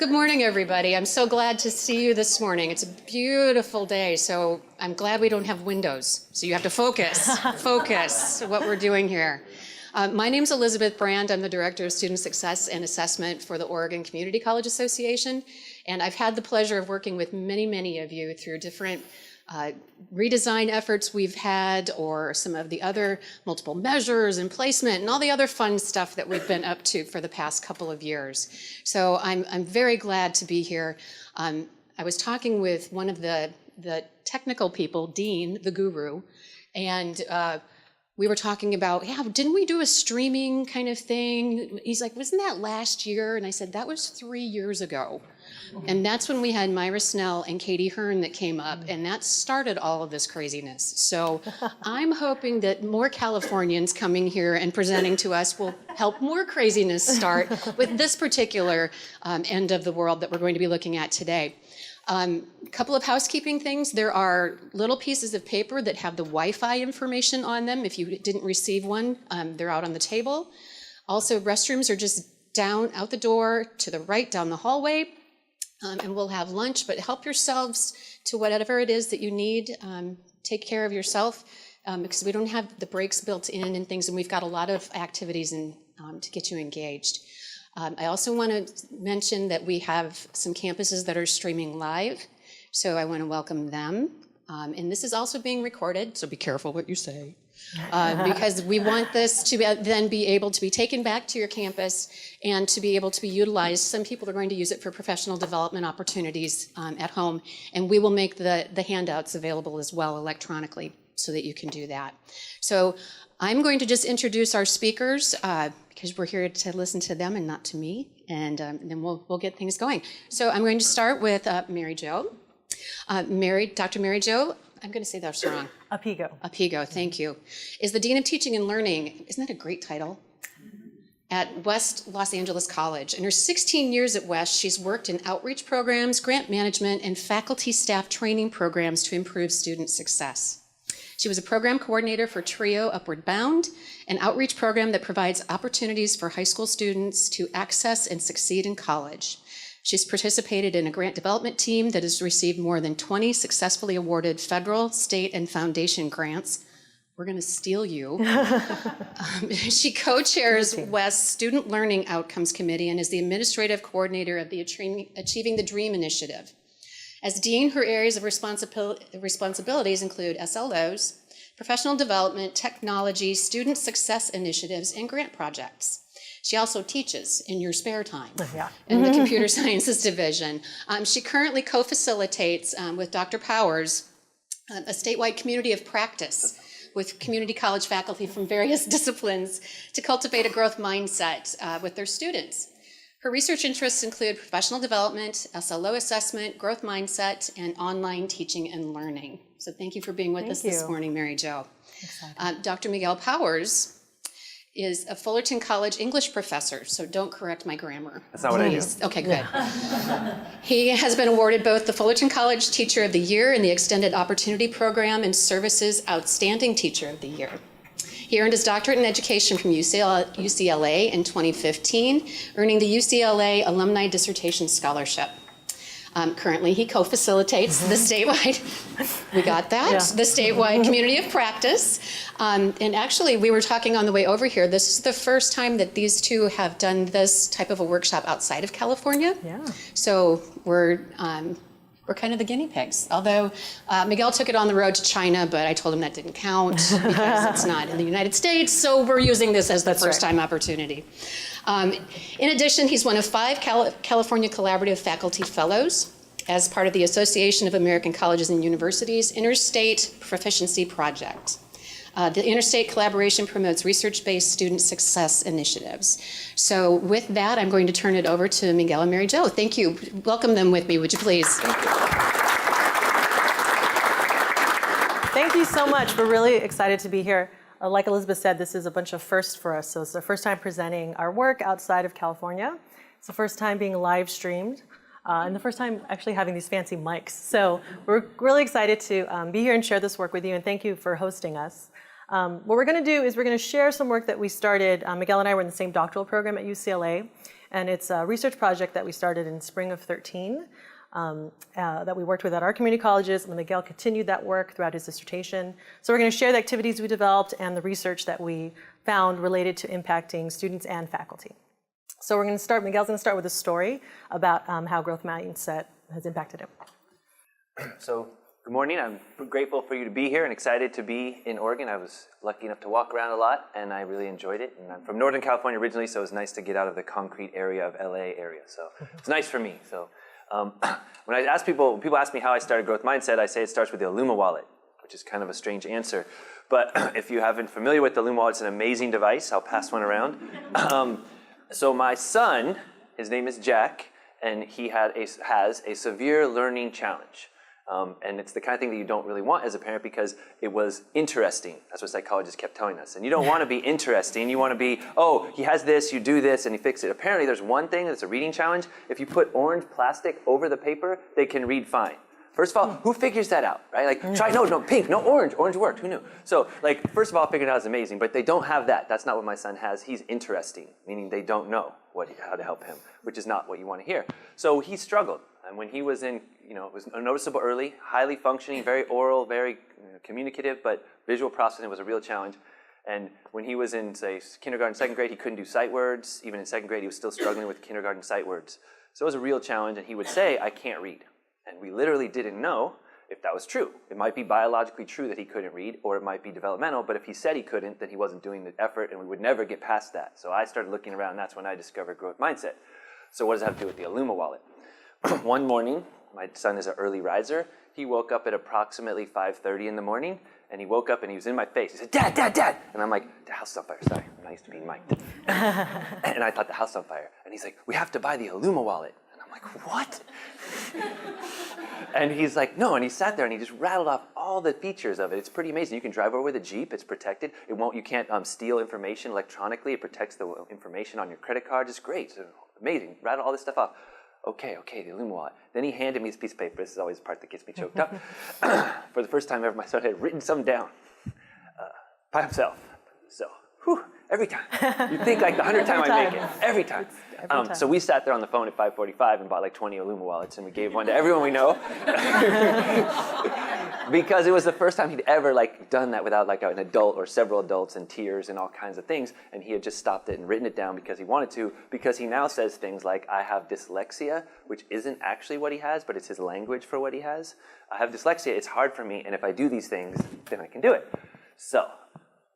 Good morning, everybody. I'm so glad to see you this morning. It's a beautiful day, so I'm glad we don't have windows. So you have to focus what we're doing here. My name's Elizabeth Brand. I'm the Director of Student Success and Assessment for the Oregon Community College Association. And I've had the pleasure of working with many of you through different redesign efforts we've had, or some of the other multiple measures and placement and all the other fun stuff that we've been up to for the past couple of years. So I'm very glad to be here. I was talking with one of the technical people, Dean, the guru, and we were talking about, yeah, didn't we do a streaming kind of thing? He's like, wasn't that last year? And I said, that was 3 years ago. And that's when we had Myra Snell and Katie Hearn that came up, and that started all of this craziness. So I'm hoping that more Californians coming here and presenting to us will help more craziness start with this particular end of the world that we're going to be looking at today. A couple of housekeeping things. There are little pieces of paper that have the Wi-Fi information on them. If you didn't receive one, they're out on the table. Also, restrooms are just down out the door to the right down the hallway. And we'll have lunch, but help yourselves to whatever it is that you need. Take care of yourself because we don't have the breaks built in and things, and we've got a lot of activities to get you engaged. I also want to mention that we have some campuses that are streaming live, so I want to welcome them. And this is also being recorded, so be careful what you say. Because we want this to then be able to be taken back to your campus and to be able to be utilized. Some people are going to use it for professional development opportunities at home, and we will make the handouts available as well electronically so that you can do that. So I'm going to just introduce our speakers because we're here to listen to them and not to me, and then we'll get things going. So I'm going to start with Mary Jo. Dr. Mary Jo, I'm going to say that's wrong. Apigo, thank you, is the Dean of Teaching and Learning. Isn't that a great title? At West Los Angeles College. In her 16 years at West, she's worked in outreach programs, grant management, and faculty staff training programs to improve student success. She was a program coordinator for TRIO Upward Bound, an outreach program that provides opportunities for high school students to access and succeed in college. She's participated in a grant development team that has received more than 20 successfully awarded federal, state, and foundation grants. We're going to steal you. She co-chairs West's Student Learning Outcomes Committee and is the administrative coordinator of the Achieving the Dream Initiative. As dean, her areas of responsibilities include SLOs, professional development, technology, student success initiatives, and grant projects. She also teaches in your spare time in the Computer Sciences Division. She currently co-facilitates with Dr. Powers a statewide community of practice with community college faculty from various disciplines to cultivate a growth mindset with their students. Her research interests include professional development, SLO assessment, growth mindset, and online teaching and learning. So thank you for being with us this morning, Mary Jo. Dr. Miguel Powers is a Fullerton College English professor, so don't correct my grammar. That's not what I do. Okay, good. He has been awarded both the Fullerton College Teacher of the Year and the Extended Opportunity Program and Services Outstanding Teacher of the Year. He earned his doctorate in education from UCLA in 2015, earning the UCLA Alumni Dissertation Scholarship. Currently, he co-facilitates the statewide, we got that, the statewide community of practice. And actually, we were talking on the way over here, this is the first time that these two have done this type of a workshop outside of California. So we're kind of the guinea pigs. Although Miguel took it on the road to China, but I told him that didn't count because it's not in the United States, so we're using this as the first-time opportunity. In addition, he's one of 5 California Collaborative Faculty Fellows as part of the Association of American Colleges and Universities Interstate Proficiency Project. The interstate collaboration promotes research-based student success initiatives. So with that, I'm going to turn it over to Miguel and Mary Jo. Thank you. Welcome them with me, would you please? Thank you so much. We're really excited to be here. Like Elizabeth said, this is a bunch of firsts for us. So it's the first time presenting our work outside of California. It's the first time being live streamed. And the first time actually having these fancy mics. So we're really excited to be here and share this work with you, and thank you for hosting us. What we're going to do is we're going to share some work that we started. Miguel and I were in the same doctoral program at UCLA, And it's a research project that we started in spring of 13 that we worked with at our community colleges, and Miguel continued that work throughout his dissertation. So we're going to share the activities we developed and the research that we found related to impacting students and faculty. So Miguel's going to start with a story about how growth mindset has impacted him. So, good morning. I'm grateful for you to be here and excited to be in Oregon. I was lucky enough to walk around a lot, and I really enjoyed it. And I'm from Northern California originally, so it was nice to get out of the concrete area of LA area. So it's nice for me. So when I ask people ask me how I started growth mindset, I say it starts with the Illuma wallet, which is kind of a strange answer. But if you haven't familiar with the Illuma wallet, it's an amazing device. I'll pass one around. So my son, his name is Jack, and he has a severe learning challenge. And it's the kind of thing that you don't really want as a parent because it was interesting. That's what psychologists kept telling us. And you don't want to be interesting. You want to be, oh, he has this, you do this, and he fixes it. Apparently, there's one thing that's a reading challenge. If you put orange plastic over the paper, they can read fine. First of all, who figures that out, right? Like, try, no, pink, no, orange. Orange worked, who knew? So, like, first of all, figuring it out is amazing, but they don't have that. That's not what my son has. He's interesting, meaning they don't know how to help him, which is not what you want to hear. So he struggled. And when he was in, it was noticeable early, highly functioning, very oral, very communicative, but visual processing was a real challenge. And when he was in, say, kindergarten, second grade, he couldn't do sight words. Even in second grade, he was still struggling with kindergarten sight words. So it was a real challenge, and he would say, I can't read. And we literally didn't know if that was true. It might be biologically true that he couldn't read, or it might be developmental, but if he said he couldn't, then he wasn't doing the effort, and we would never get past that. So I started looking around, and that's when I discovered growth mindset. So what does that have to do with the Illuma wallet? One morning, my son is an early riser. He woke up at approximately 5:30 in the morning, and he woke up and he was in my face. He said, Dad, Dad, Dad! And I'm like, the house is on fire, sorry, I'm not used to being mic'd. And I thought the house is on fire. And he's like, we have to buy the Illuma wallet. And I'm like, what? And he's like, no, and he sat there and he just rattled off all the features of it. It's pretty amazing. You can drive over with a Jeep, it's protected. You can't steal information electronically. It protects the information on your credit card. It's great, it's amazing. Rattle all this stuff off. Okay, the Illuma wallet. Then he handed me this piece of paper. This is always the part that gets me choked up. For the first time ever, my son had written some down by himself. So, every time. You'd think like the 100th time I make it. Every time. So we sat there on the phone at 5:45 and bought like 20 Illuma wallets, and we gave one to everyone we know. Because it was the first time he'd ever done that without an adult or several adults and tears and all kinds of things. And he had just stopped it and written it down because he wanted to, because he now says things like, I have dyslexia, which isn't actually what he has, but it's his language for what he has. I have dyslexia, it's hard for me, and if I do these things, then I can do it. So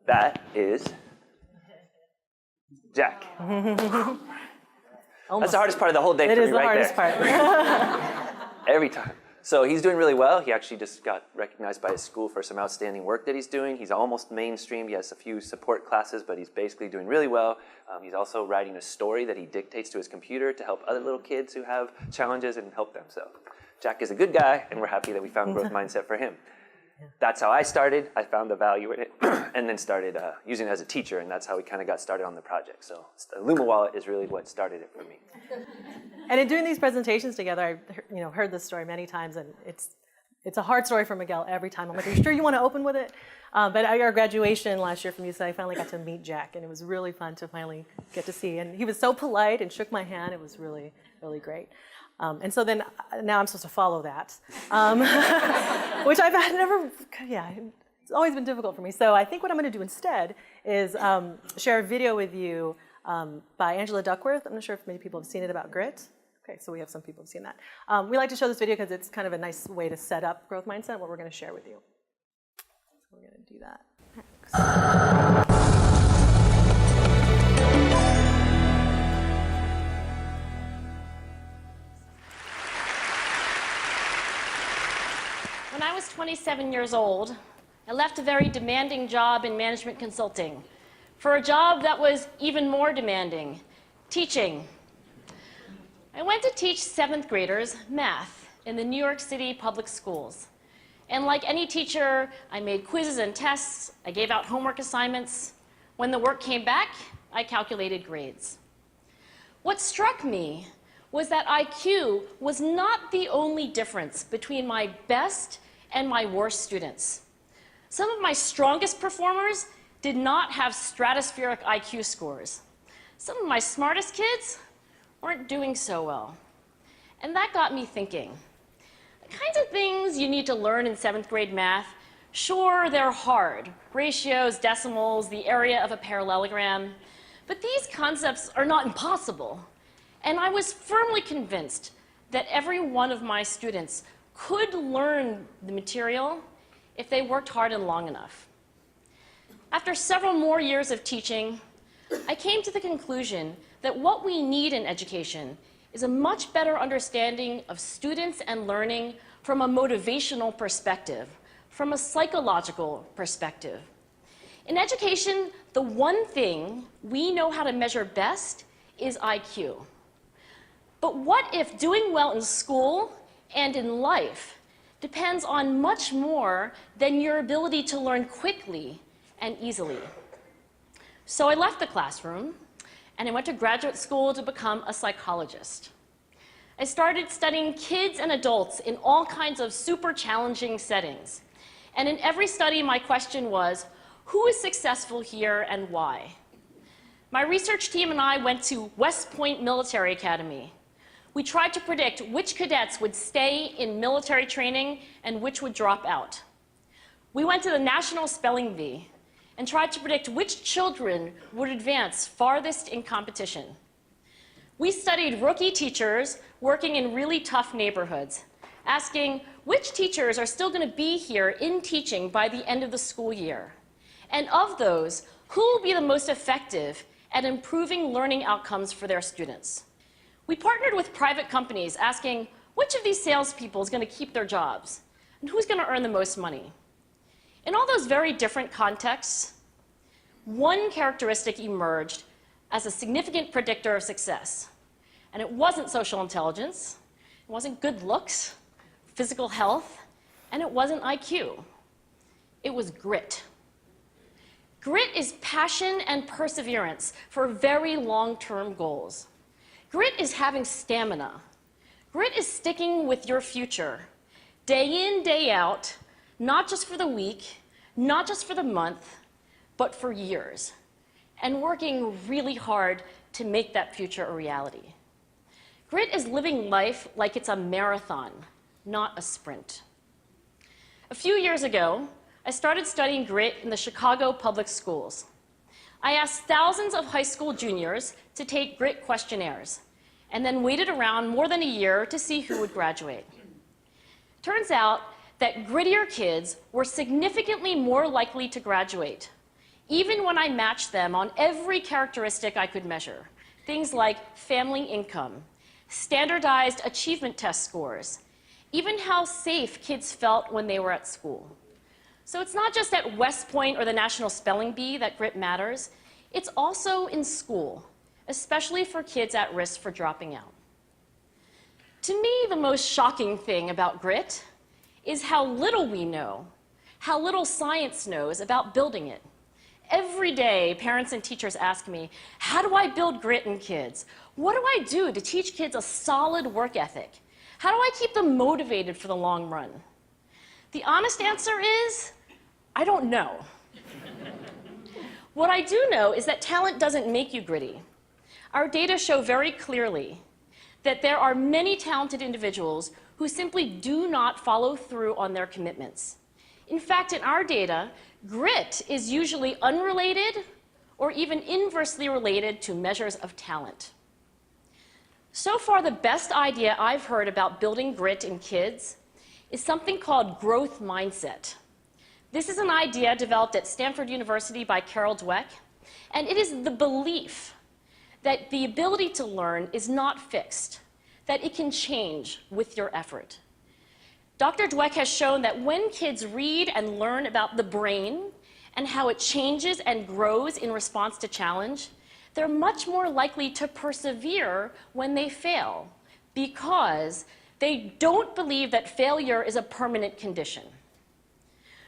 that is Jack. That's the hardest part of the whole day for me right there. It is the hardest part. Every time. So he's doing really well. He actually just got recognized by his school for some outstanding work that he's doing. He's almost mainstream. He has a few support classes, but he's basically doing really well. He's also writing a story that he dictates to his computer to help other little kids who have challenges and help them. So Jack is a good guy, and we're happy that we found growth mindset for him. That's how I started. I found the value in it and then started using it as a teacher, and that's how we kind of got started on the project. So the Illuma wallet is really what started it for me. And in doing these presentations together, I've heard this story many times, and it's a hard story for Miguel every time. I'm like, are you sure you want to open with it? But at our graduation last year from UCCA, I finally got to meet Jack, and it was really fun to finally get to see. And he was so polite and shook my hand. It was really, really great. And so then now I'm supposed to follow that, which I've never, it's always been difficult for me. So I think what I'm going to do instead is share a video with you by Angela Duckworth. I'm not sure if many people have seen it, about grit. Okay, so we have some people who've seen that. We like to show this video because it's kind of a nice way to set up growth mindset, what we're going to share with you. So we're going to do that next. When I was 27 years old, I left a very demanding job in management consulting for a job that was even more demanding, teaching. I went to teach 7th graders math in the New York City public schools. And like any teacher, I made quizzes and tests, I gave out homework assignments. When the work came back, I calculated grades. What struck me was that IQ was not the only difference between my best and my worst students. Some of my strongest performers did not have stratospheric IQ scores. Some of my smartest kids weren't doing so well. And that got me thinking. The kinds of things you need to learn in 7th grade math, sure, they're hard. Ratios, decimals, the area of a parallelogram. But these concepts are not impossible. And I was firmly convinced that every one of my students could learn the material if they worked hard and long enough. After several more years of teaching, I came to the conclusion that what we need in education is a much better understanding of students and learning from a motivational perspective, from a psychological perspective. In education, the one thing we know how to measure best is IQ. But what if doing well in school and in life depends on much more than your ability to learn quickly and easily? So I left the classroom and I went to graduate school to become a psychologist. I started studying kids and adults in all kinds of super challenging settings. And in every study, my question was, who is successful here and why? My research team and I went to West Point Military Academy. We tried to predict which cadets would stay in military training and which would drop out. We went to the National Spelling Bee and tried to predict which children would advance farthest in competition. We studied rookie teachers working in really tough neighborhoods, asking which teachers are still going to be here in teaching by the end of the school year. And of those, who will be the most effective at improving learning outcomes for their students? We partnered with private companies asking which of these salespeople is going to keep their jobs and who's going to earn the most money. In all those very different contexts, one characteristic emerged as a significant predictor of success. And it wasn't social intelligence, it wasn't good looks, physical health, and it wasn't IQ. It was grit. Grit is passion and perseverance for very long-term goals. Grit is having stamina. Grit is sticking with your future, day in, day out, not just for the week, not just for the month, but for years, and working really hard to make that future a reality. Grit is living life like it's a marathon, not a sprint. A few years ago, I started studying grit in the Chicago public schools. I asked thousands of high school juniors to take grit questionnaires, and then waited around more than a year to see who would graduate. Turns out that grittier kids were significantly more likely to graduate, even when I matched them on every characteristic I could measure, things like family income, standardized achievement test scores, even how safe kids felt when they were at school. So it's not just at West Point or the National Spelling Bee that grit matters, it's also in school, especially for kids at risk for dropping out. To me, the most shocking thing about grit is how little we know, how little science knows about building it. Every day, parents and teachers ask me, how do I build grit in kids? What do I do to teach kids a solid work ethic? How do I keep them motivated for the long run? The honest answer is, I don't know. What I do know is that talent doesn't make you gritty. Our data show very clearly that there are many talented individuals who simply do not follow through on their commitments. In fact, in our data, grit is usually unrelated or even inversely related to measures of talent. So far, the best idea I've heard about building grit in kids is something called growth mindset. This is an idea developed at Stanford University by Carol Dweck, and it is the belief that the ability to learn is not fixed, that it can change with your effort. Dr. Dweck has shown that when kids read and learn about the brain and how it changes and grows in response to challenge, they're much more likely to persevere when they fail because they don't believe that failure is a permanent condition.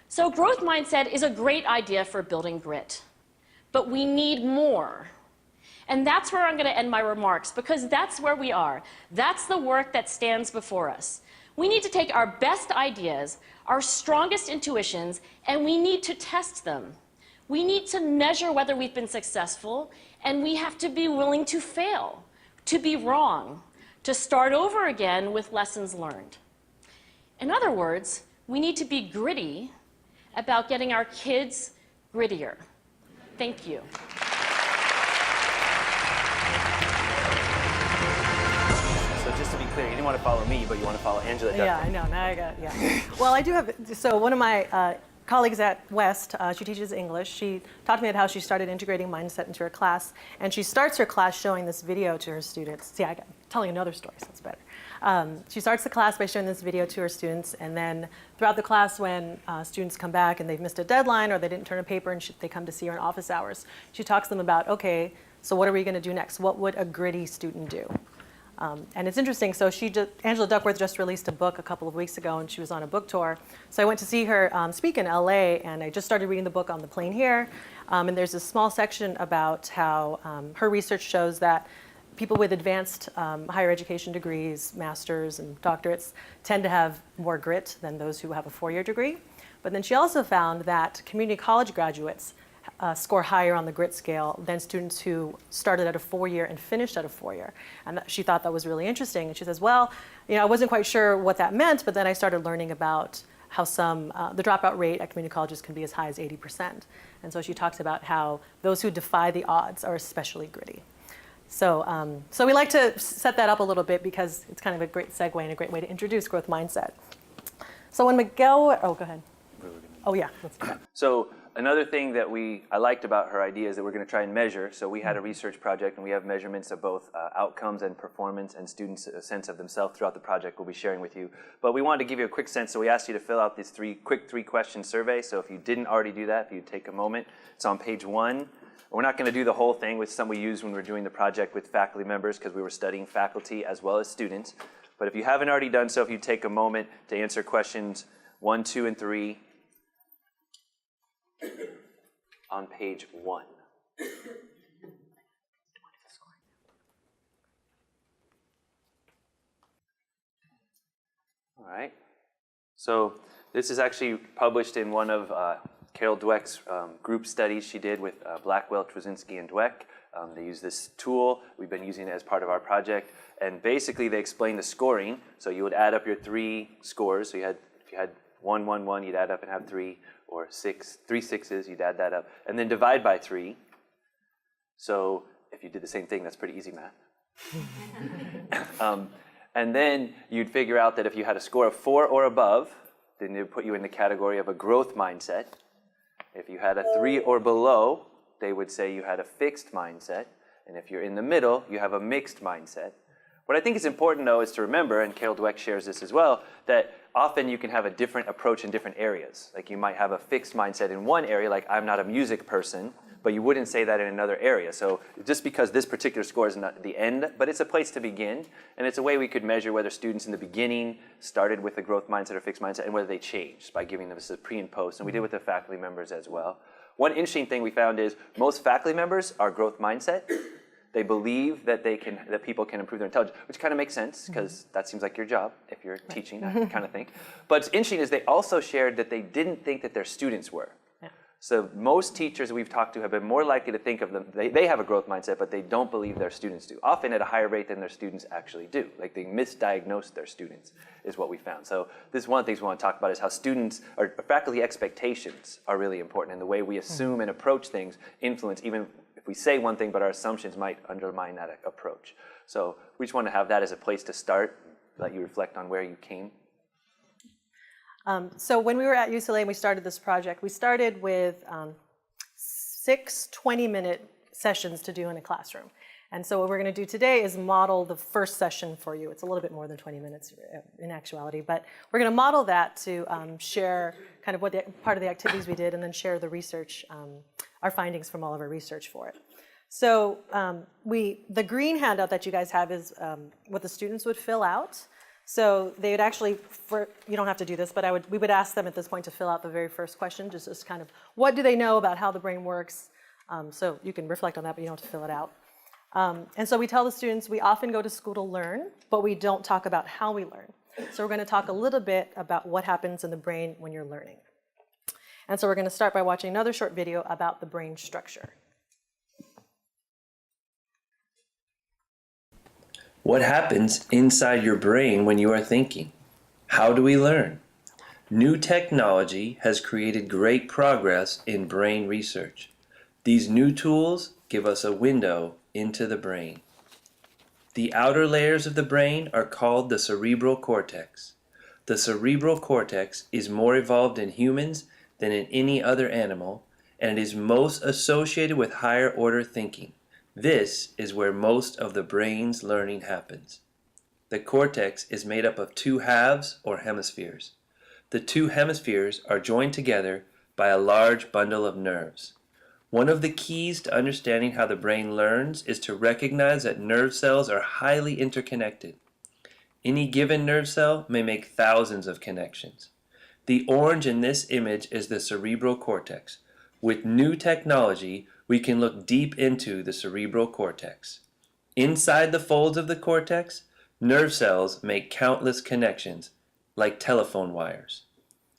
So growth mindset is a great idea for building grit, but we need more. And that's where I'm going to end my remarks, because that's where we are. That's the work that stands before us. We need to take our best ideas, our strongest intuitions, and we need to test them. We need to measure whether we've been successful, and we have to be willing to fail, to be wrong, to start over again with lessons learned. In other words, we need to be gritty about getting our kids grittier. Thank you. So just to be clear, you didn't want to follow me, but you want to follow Angela Duckworth. Yeah, I know. Now I got, yeah. Well, I do have, so one of my colleagues at West, she teaches English. She talked to me about how she started integrating mindset into her class. And she starts her class showing this video to her students. See, I'm telling another story, so it's better. She starts the class by showing this video to her students. And then throughout the class, when students come back and they've missed a deadline or they didn't turn a paper and they come to see her in office hours, she talks to them about, okay, so what are we going to do next? What would a gritty student do? And it's interesting, so Angela Duckworth just released a book a couple of weeks ago, and she was on a book tour. So I went to see her speak in LA, and I just started reading the book on the plane here. And there's a small section about how her research shows that people with advanced higher education degrees, masters and doctorates, tend to have more grit than those who have a four-year degree. But then she also found that community college graduates score higher on the grit scale than students who started at a four-year and finished at a four-year. And she thought that was really interesting. And she says, well, you know, I wasn't quite sure what that meant, but then I started learning about how the dropout rate at community colleges can be as high as 80%. And so she talks about how those who defy the odds are especially gritty. So, so we like to set that up a little bit because it's kind of a great segue and a great way to introduce growth mindset. So when Miguel, oh, go ahead. Oh yeah, let's do that. So another thing that I liked about her idea is that we're going to try and measure. So we had a research project, and we have measurements of both outcomes and performance, and students' sense of themselves throughout the project we'll be sharing with you. But we wanted to give you a quick sense, so we asked you to fill out this quick three-question survey. So if you didn't already do that, if you take a moment, it's on page 1. We're not going to do the whole thing with some we used when we were doing the project with faculty members because we were studying faculty as well as students. But if you haven't already done so, if you take a moment to answer questions 1, 2, and 3, on page 1. All right. So this is actually published in one of Carol Dweck's group studies she did with Blackwell, Trzynski, and Dweck. They use this tool. We've been using it as part of our project. And basically, they explain the scoring. So you would add up your 3 scores. So if you had 1, 1, 1, you'd add up and have 3. Or 3 sixes, you'd add that up. And then divide by 3. So if you did the same thing, that's pretty easy math. And then you'd figure out that if you had a score of 4 or above, then they would put you in the category of a growth mindset. If you had a 3 or below, they would say you had a fixed mindset. And if you're in the middle, you have a mixed mindset. What I think is important, though, is to remember, and Carol Dweck shares this as well, that often you can have a different approach in different areas. Like you might have a fixed mindset in one area, like I'm not a music person, but you wouldn't say that in another area. So just because this particular score is not the end, but it's a place to begin, and it's a way we could measure whether students in the beginning started with a growth mindset or fixed mindset, and whether they changed by giving them a pre and post, and we did with the faculty members as well. One interesting thing we found is most faculty members are growth mindset. They believe that people can improve their intelligence, which kind of makes sense because that seems like your job if you're teaching that kind of thing. But what's interesting is they also shared that they didn't think that their students were. Yeah. So most teachers we've talked to have been more likely to think of them, they have a growth mindset, but they don't believe their students do, often at a higher rate than their students actually do. Like they misdiagnose their students is what we found. So this is one of the things we want to talk about is how students or faculty expectations are really important, and the way we assume and approach things influence even if we say one thing, but our assumptions might undermine that approach. So we just want to have that as a place to start, let you reflect on where you came. So when we were at UCLA and we started this project, we started with 6 20-minute sessions to do in a classroom. And so what we're going to do today is model the first session for you. It's a little bit more than 20 minutes in actuality, but we're going to model that to share kind of what part of the activities we did and then share the research, our findings from all of our research for it. So the green handout that you guys have is what the students would fill out. So they would actually, you don't have to do this, but we would ask them at this point to fill out the very first question, just as kind of what do they know about how the brain works. So you can reflect on that, but you don't have to fill it out. And so we tell the students we often go to school to learn, but we don't talk about how we learn. So we're going to talk a little bit about what happens in the brain when you're learning. And so we're going to start by watching another short video about the brain structure. What happens inside your brain when you are thinking? How do we learn? New technology has created great progress in brain research. These new tools give us a window into the brain. The outer layers of the brain are called the cerebral cortex. The cerebral cortex is more evolved in humans than in any other animal, and it is most associated with higher order thinking. This is where most of the brain's learning happens. The cortex is made up of two halves or hemispheres. The two hemispheres are joined together by a large bundle of nerves. One of the keys to understanding how the brain learns is to recognize that nerve cells are highly interconnected. Any given nerve cell may make thousands of connections. The orange in this image is the cerebral cortex. With new technology, we can look deep into the cerebral cortex. Inside the folds of the cortex, nerve cells make countless connections, like telephone wires.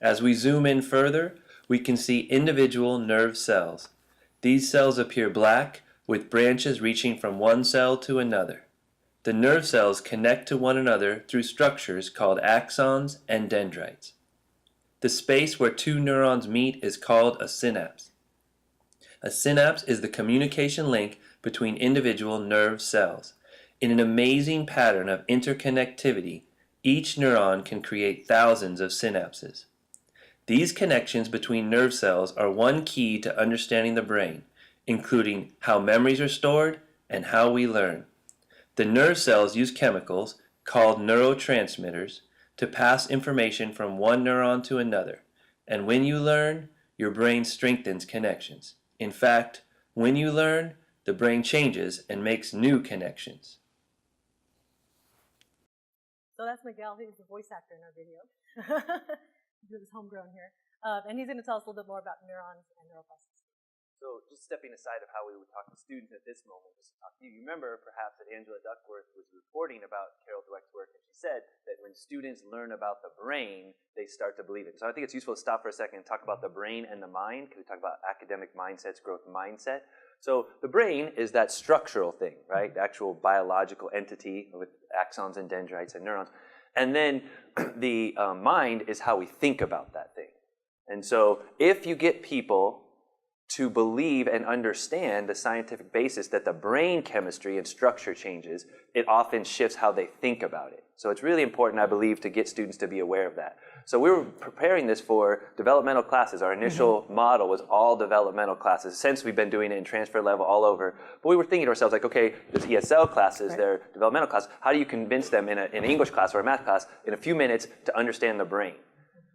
As we zoom in further, we can see individual nerve cells. These cells appear black, with branches reaching from one cell to another. The nerve cells connect to one another through structures called axons and dendrites. The space where two neurons meet is called a synapse. A synapse is the communication link between individual nerve cells. In an amazing pattern of interconnectivity, each neuron can create thousands of synapses. These connections between nerve cells are one key to understanding the brain, including how memories are stored and how we learn. The nerve cells use chemicals, called neurotransmitters, to pass information from one neuron to another. And when you learn, your brain strengthens connections. In fact, when you learn, the brain changes and makes new connections. So that's Miguel. He's the voice actor in our video. He was homegrown here. And he's going to tell us a little bit more about neurons and neuroplasticity. So just stepping aside of how we would talk to students at this moment, just to talk to you. You remember perhaps that Angela Duckworth was reporting about Carol Dweck's work, and she said that when students learn about the brain, they start to believe it. So I think it's useful to stop for a second and talk about the brain and the mind, because we talk about academic mindsets, growth mindset. So the brain is that structural thing, right? The actual biological entity with axons and dendrites and neurons. And then the mind is how we think about that thing. And so if you get people to believe and understand the scientific basis that the brain chemistry and structure changes, it often shifts how they think about it. So it's really important, I believe, to get students to be aware of that. So we were preparing this for developmental classes. Our initial model was all developmental classes. Since we've been doing it in transfer level all over. But we were thinking to ourselves, like, okay, there's ESL classes, there are developmental classes. How do you convince them in an English class or a math class in a few minutes to understand the brain?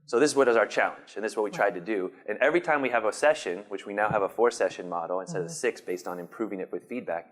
So this is what is our challenge, and this is what we tried to do. And every time we have a session, which we now have a 4-session model instead of 6 based on improving it with feedback,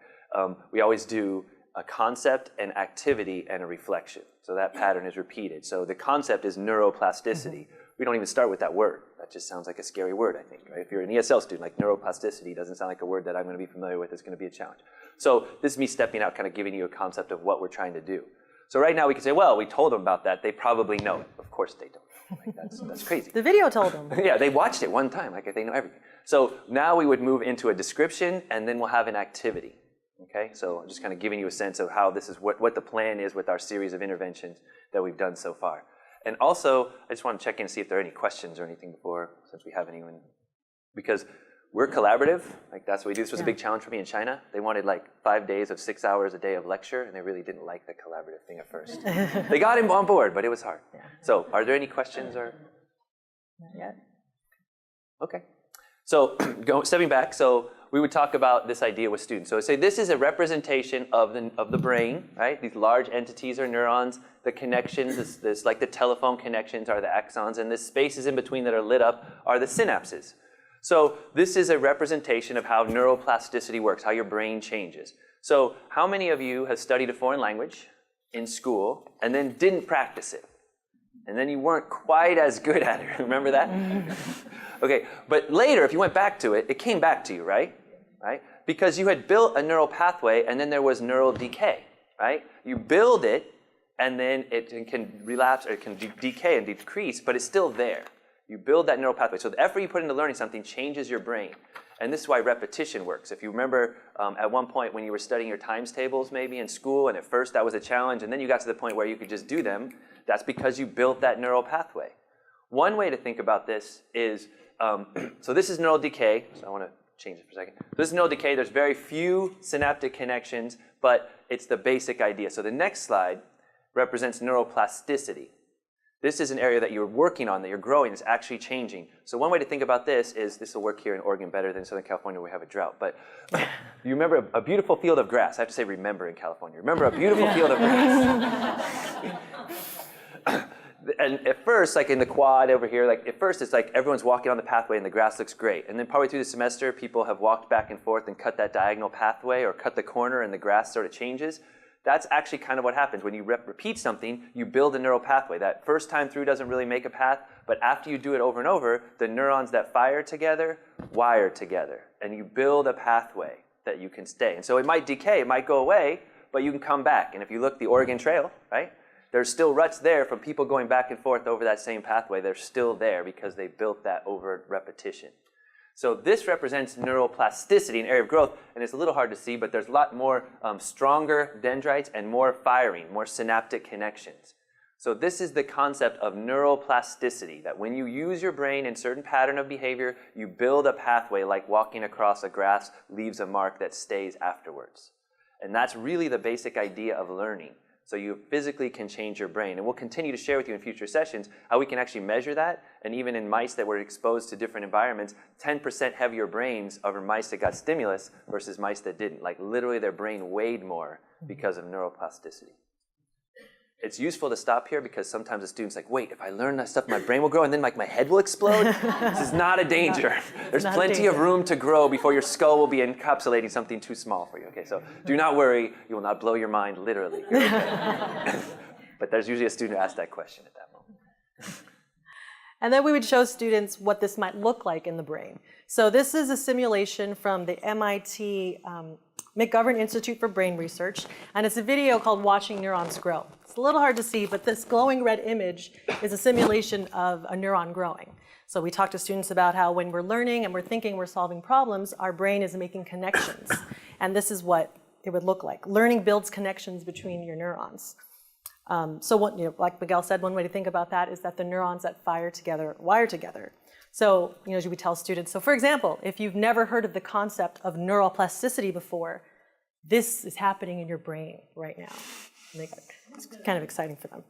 we always do a concept, an activity, and a reflection. So that pattern is repeated. So the concept is neuroplasticity. We don't even start with that word. That just sounds like a scary word, I think. Right? If you're an ESL student, like neuroplasticity doesn't sound like a word that I'm going to be familiar with. It's going to be a challenge. So this is me stepping out, kind of giving you a concept of what we're trying to do. So right now we can say, well, we told them about that. They probably know it. Of course they don't. Like that's crazy. The video told them. Yeah, they watched it one time. Like they know everything. So now we would move into a description, and then we'll have an activity. Okay, so I'm just kind of giving you a sense of how this is, what the plan is with our series of interventions that we've done so far. And also, I just want to check in and see if there are any questions or anything before, since we haven't even, because we're collaborative. Like that's what we do. This was a big challenge for me in China. They wanted like 5 days of 6 hours a day of lecture, and they really didn't like the collaborative thing at first. They got him on board, but it was hard. Yeah. So are there any questions or? Not yet. Okay. So stepping back, so we would talk about this idea with students. So say this is a representation of the brain, right? These large entities are neurons. The connections, this like the telephone connections are the axons, and the spaces in between that are lit up are the synapses. So this is a representation of how neuroplasticity works, how your brain changes. So how many of you have studied a foreign language in school and then didn't practice it? And then you weren't quite as good at it. Remember that? Okay, but later, if you went back to it, it came back to you, right? Right? Because you had built a neural pathway and then there was neural decay, right? You build it and then it can relapse or it can decay and decrease, but it's still there. You build that neural pathway. So the effort you put into learning something changes your brain. And this is why repetition works. If you remember at one point when you were studying your times tables maybe in school, and at first that was a challenge, and then you got to the point where you could just do them, that's because you built that neural pathway. One way to think about this is, so this is neural decay. So I want to change it for a second. This is neural decay. There's very few synaptic connections, but it's the basic idea. So the next slide represents neuroplasticity. This is an area that you're working on, that you're growing, it's actually changing. So one way to think about this is, this will work here in Oregon better than Southern California where we have a drought, but you remember a beautiful field of grass. I have to say remember in California. Remember a beautiful field of grass. And at first, like in the quad over here, like at first it's like everyone's walking on the pathway and the grass looks great. And then partway through the semester, people have walked back and forth and cut that diagonal pathway or cut the corner and the grass sort of changes. That's actually kind of what happens. When you repeat something, you build a neural pathway. That first time through doesn't really make a path, but after you do it over and over, the neurons that fire together wire together. And you build a pathway that you can stay. And so it might decay, it might go away, but you can come back. And if you look the Oregon Trail, right? There's still ruts there from people going back and forth over that same pathway. They're still there because they built that over repetition. So this represents neuroplasticity, an area of growth, and it's a little hard to see, but there's a lot more stronger dendrites and more firing, more synaptic connections. So this is the concept of neuroplasticity, that when you use your brain in certain pattern of behavior, you build a pathway like walking across a grass leaves a mark that stays afterwards. And that's really the basic idea of learning. So you physically can change your brain. And we'll continue to share with you in future sessions how we can actually measure that. And even in mice that were exposed to different environments, 10% heavier brains over mice that got stimulus versus mice that didn't. Like literally their brain weighed more because of neuroplasticity. It's useful to stop here because sometimes the student's like, wait, if I learn that stuff, my brain will grow and then like my head will explode? This is not a danger. There's plenty of room to grow before your skull will be encapsulating something too small for you. Okay, so do not worry. You will not blow your mind literally. You're okay. But there's usually a student who asks that question at that moment. And then we would show students what this might look like in the brain. So this is a simulation from the MIT McGovern Institute for Brain Research, and it's a video called Watching Neurons Grow. It's a little hard to see, but this glowing red image is a simulation of a neuron growing. So we talk to students about how when we're learning and we're thinking we're solving problems, our brain is making connections. And this is what it would look like. Learning builds connections between your neurons. So what, like Miguel said, one way to think about that is that the neurons that fire together wire together. So, we tell students, so for example, if you've never heard of the concept of neuroplasticity before, this is happening in your brain right now. And it's kind of exciting for them.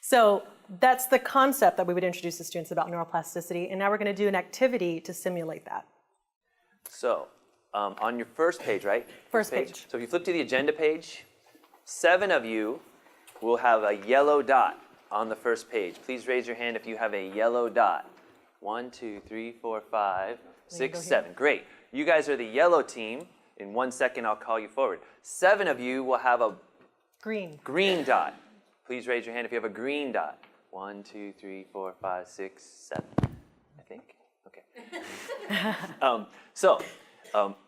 So that's the concept that we would introduce to students about neuroplasticity, and now we're going to do an activity to simulate that. So on your first page, right? First page. So if you flip to the agenda page, 7 of you will have a yellow dot on the first page. Please raise your hand if you have a yellow dot. 1, 2, 3, 4, 5, 6, 7. Great. You guys are the yellow team. In 1 second, I'll call you forward. 7 of you will have a green dot. Please raise your hand if you have a green dot. 1, 2, 3, 4, 5, 6, 7. I think. Okay.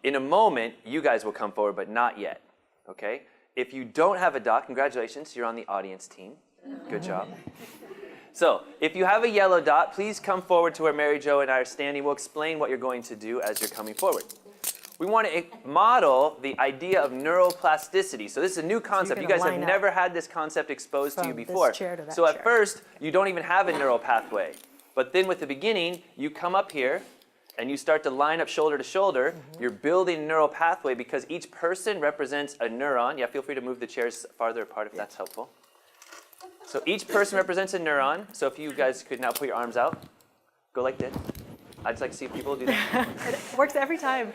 In a moment, you guys will come forward, but not yet. Okay. If you don't have a dot, congratulations, you're on the audience team. Good job. So, if you have a yellow dot, please come forward to where Mary Jo and I are standing. We'll explain what you're going to do as you're coming forward. We want to model the idea of neuroplasticity. So this is a new concept. You guys have never had this concept exposed to you before. So at first, you don't even have a neural pathway. But then with the beginning, you come up here and you start to line up shoulder to shoulder. You're building a neural pathway because each person represents a neuron. Yeah, feel free to move the chairs farther apart if that's helpful. So each person represents a neuron. So if you guys could now put your arms out, go like this. I'd just like to see if people do that. It works every time.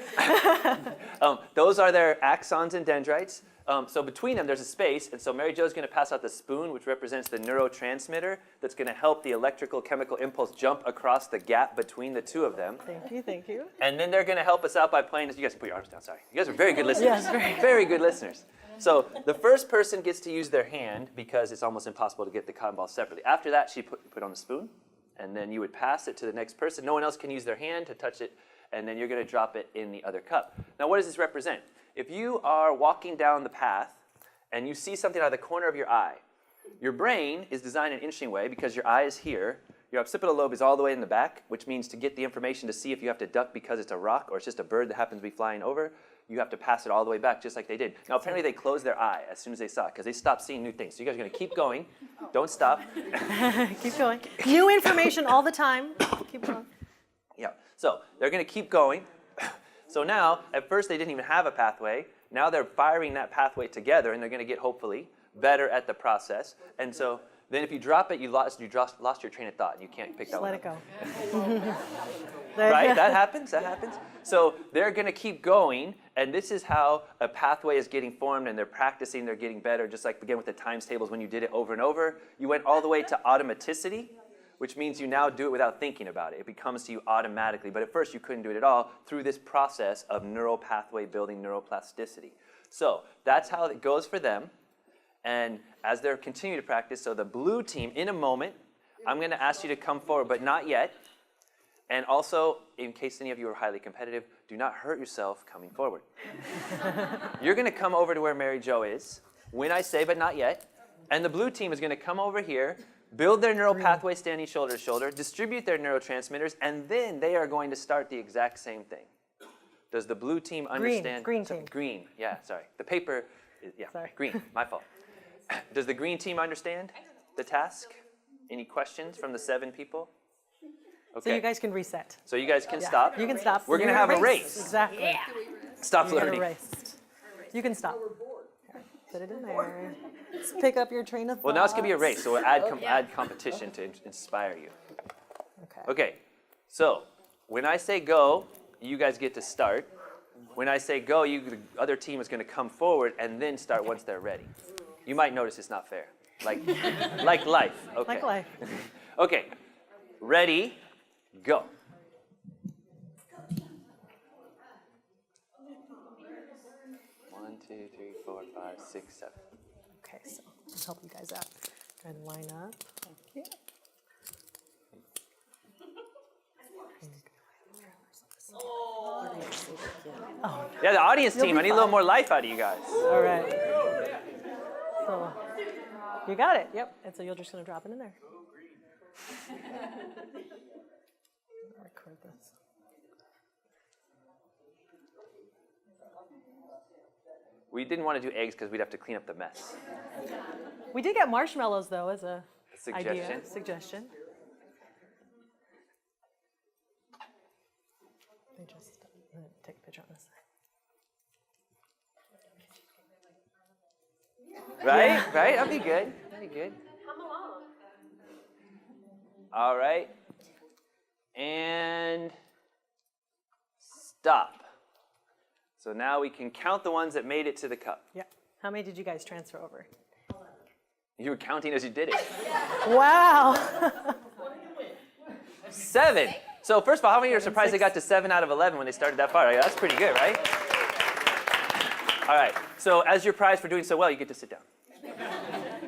Those are their axons and dendrites. So between them, there's a space. And so Mary Jo's going to pass out the spoon, which represents the neurotransmitter that's going to help the electrical chemical impulse jump across the gap between the two of them. Thank you, thank you. And then they're going to help us out by playing this. You guys can put your arms down, sorry. You guys are very good listeners. Yes, very good listeners. So the first person gets to use their hand because it's almost impossible to get the cotton ball separately. After that, she put on the spoon. And then you would pass it to the next person. No one else can use their hand to touch it. And then you're going to drop it in the other cup. Now, what does this represent? If you are walking down the path and you see something out of the corner of your eye, your brain is designed in an interesting way because your eye is here. Your occipital lobe is all the way in the back, which means to get the information to see if you have to duck because it's a rock or it's just a bird that happens to be flying over, you have to pass it all the way back, just like they did. Now, apparently they closed their eye as soon as they saw it, because they stopped seeing new things. So you guys are going to keep going. Don't stop. Keep going. New information all the time. Keep going. Yeah, so they're going to keep going. So now, at first they didn't even have a pathway. Now they're firing that pathway together, and they're going to get, hopefully, better at the process. And so then if you drop it, you lost your train of thought, and you can't pick that one up. Let it go. Right? That happens. So they're going to keep going, and this is how a pathway is getting formed, and they're practicing, they're getting better, just like, again, with the times tables, when you did it over and over. You went all the way to automaticity, which means you now do it without thinking about it. It becomes to you automatically, but at first you couldn't do it at all through this process of neural pathway building, neuroplasticity. So that's how it goes for them, and as they're continuing to practice, so the blue team, in a moment, I'm going to ask you to come forward, but not yet. And also, in case any of you are highly competitive, do not hurt yourself coming forward. You're going to come over to where Mary Jo is, when I say, but not yet. And the blue team is going to come over here, build their neural pathway standing shoulder to shoulder, distribute their neurotransmitters, and then they are going to start the exact same thing. Does the blue team understand? Green team. Green, yeah, sorry. The paper, Sorry. green, my fault. Does the green team understand the task? Any questions from the 7 people? Okay. So you guys can reset. So you guys can stop. You can stop. We're going to have a race. Exactly. Stop You're learning. gonna race. You can stop. Put it in there. Let's pick up your train of thought. Well, now it's going to be a race, so we'll add competition to inspire you. Okay, so when I say go, you guys get to start. When I say go, the other team is going to come forward and then start once they're ready. You might notice it's not fair. Like life. Okay. Like life. Okay, ready, go. One, 2, 3, 4, 5, 6, 7. Okay, so I'll help you guys out. Try to line up. Thank you. Yeah, the audience team, I need a little more life out of you guys. All right. So you got it. Yep. And so you're just going to drop it in there. Record this. We didn't want to do eggs because we'd have to clean up the mess. We did get marshmallows though as a Suggestion. Suggestion. Let me just take a picture on this side. Right? Right? That'd be good. That'd be good. Come along. All right. And stop. So now we can count the ones that made it to the cup. Yeah. How many did you guys transfer over? You were counting as you did it. Wow. 7. So first of all, how many are surprised they got to 7 out of 11 when they started that far? That's pretty good, right? All right. So as your prize for doing so well, you get to sit down.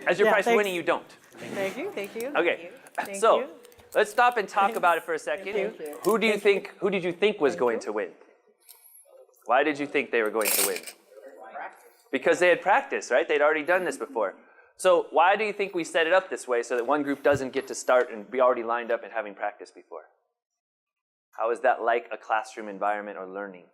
As your prize for winning, you don't. Thank you. Thank you. Okay. Thank So you. let's stop and talk about it for a second. Thank you. Who did you think was going to win? Why did you think they were going to win? Because they had practiced, right? They'd already done this before. So why do you think we set it up this way so that one group doesn't get to start and be already lined up and having practiced before? How is that like a classroom environment or learning?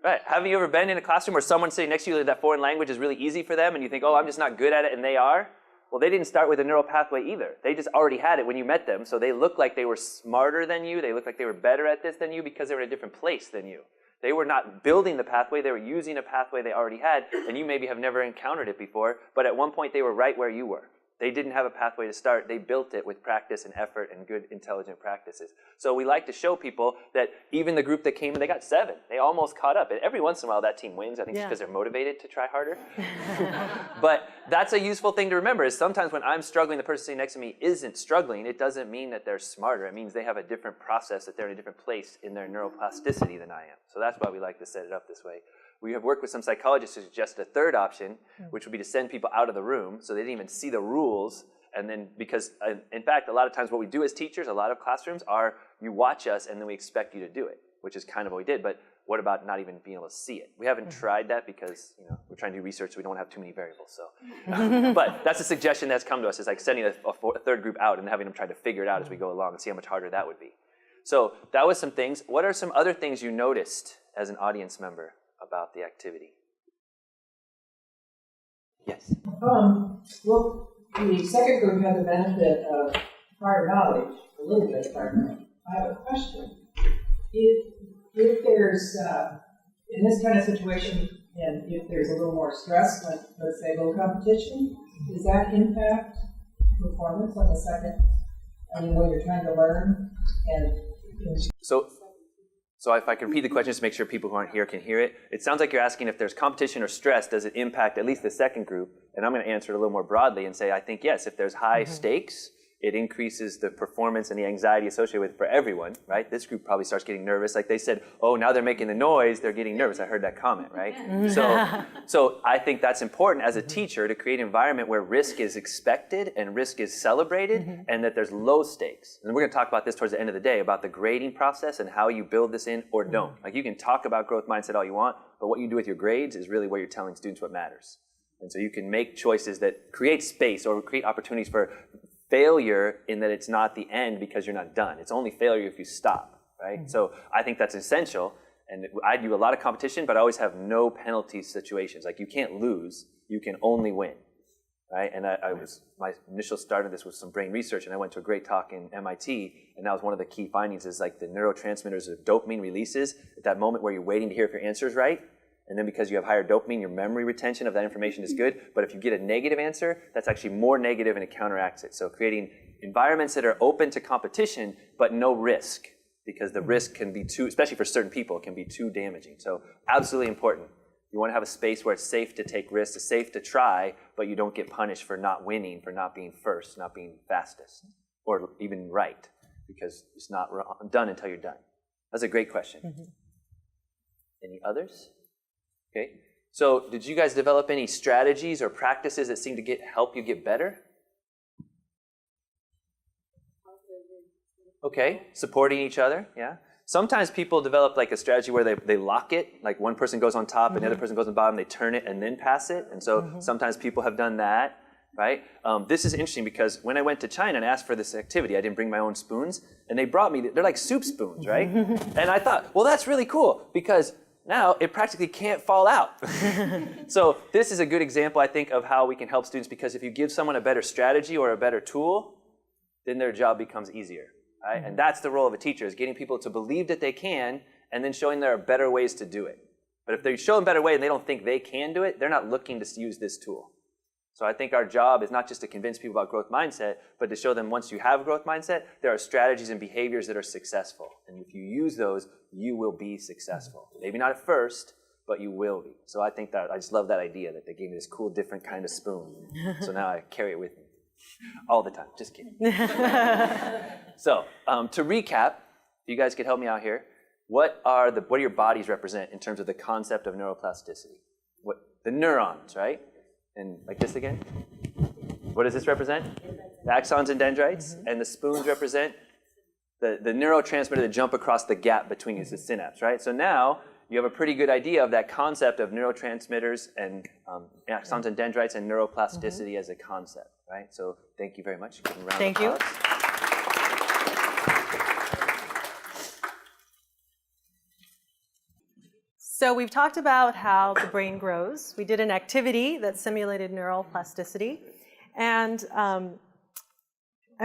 Right. Haven't you ever been in a classroom where someone sitting next to you, that foreign language is really easy for them, and you think, oh, I'm just not good at it, and they are? Well, they didn't start with a neural pathway either. They just already had it when you met them, so they looked like they were smarter than you. They looked like they were better at this than you because they were in a different place than you. They were not building the pathway. They were using a pathway they already had, and you maybe have never encountered it before, but at one point they were right where you were. They didn't have a pathway to start. They built it with practice and effort and good, intelligent practices. So we like to show people that even the group that came in, they got 7. They almost caught up. And every once in a while, that team wins. I think it's because they're motivated to try harder. But that's a useful thing to remember is sometimes when I'm struggling, the person sitting next to me isn't struggling. It doesn't mean that they're smarter. It means they have a different process, that they're in a different place in their neuroplasticity than I am. So that's why we like to set it up this way. We have worked with some psychologists to suggest a third option, which would be to send people out of the room so they didn't even see the rules. And then because, in fact, a lot of times what we do as teachers, a lot of classrooms are you watch us and then we expect you to do it, which is kind of what we did. But what about not even being able to see it? We haven't tried that because we're trying to do research, so we don't want to have too many variables. So, but that's a suggestion that's come to us, is like sending a third group out and having them try to figure it out as we go along and see how much harder that would be. So that was some things. What are some other things you noticed as an audience member about the activity? Yes. Well, the second group had the benefit of prior knowledge, a little bit of prior knowledge. I have a question. If there's, in this kind of situation, and if there's a little more stress, like let's say low competition, does that impact performance on the second? I mean, when you're trying to learn and... So if I can repeat the question just to make sure people who aren't here can hear it. It sounds like you're asking if there's competition or stress, does it impact at least the second group? And I'm going to answer it a little more broadly and say, I think yes, if there's high stakes, it increases the performance and the anxiety associated with it for everyone, right? This group probably starts getting nervous. Like they said, oh, now they're making the noise, they're getting nervous. I heard that comment, right? So I think that's important as a teacher to create an environment where risk is expected and risk is celebrated and that there's low stakes. And we're going to talk about this towards the end of the day, about the grading process and how you build this in or don't. Like you can talk about growth mindset all you want, but what you do with your grades is really where you're telling students what matters. And so you can make choices that create space or create opportunities for failure in that it's not the end because you're not done. It's only failure if you stop, right? So I think that's essential. And I do a lot of competition, but I always have no penalty situations. Like you can't lose, you can only win, right? And my initial start of this was some brain research, and I went to a great talk in MIT, and that was one of the key findings is like the neurotransmitters of dopamine releases at that moment where you're waiting to hear if your answer is right. And then because you have higher dopamine, your memory retention of that information is good. But if you get a negative answer, that's actually more negative and it counteracts it. So creating environments that are open to competition, but no risk, because the risk can be too, especially for certain people, it can be too damaging. So absolutely important. You want to have a space where it's safe to take risks, it's safe to try, but you don't get punished for not winning, for not being first, not being fastest, or even right, because it's not done until you're done. That's a great question. Any others? Okay, so did you guys develop any strategies or practices that seem to help you get better? Okay, supporting each other, yeah. Sometimes people develop like a strategy where they lock it, like one person goes on top and the other person goes on the bottom, they turn it and then pass it. And so sometimes people have done that, right? This is interesting because when I went to China and asked for this activity, I didn't bring my own spoons, and they brought me, they're like soup spoons, right? And I thought, well, that's really cool because now it practically can't fall out. So this is a good example, I think, of how we can help students, because if you give someone a better strategy or a better tool, then their job becomes easier, right? And that's the role of a teacher, is getting people to believe that they can and then showing there are better ways to do it. But if they show them a better way and they don't think they can do it, they're not looking to use this tool. So I think our job is not just to convince people about growth mindset, but to show them once you have a growth mindset, there are strategies and behaviors that are successful. And if you use those, you will be successful. Maybe not at first, but you will be. So I think that I just love that idea that they gave me this cool, different kind of spoon. So now I carry it with me all the time. Just kidding. So to recap, if you guys could help me out here, what do your bodies represent in terms of the concept of neuroplasticity? The neurons, right? And like this again. What does this represent? The axons and dendrites. And the spoons represent the neurotransmitter that jump across the gap between the synapse, right? So now you have a pretty good idea of that concept of neurotransmitters and axons and dendrites and neuroplasticity as a concept, right? So thank you very much. Thank you. So we've talked about how the brain grows. We did an activity that simulated neural plasticity. And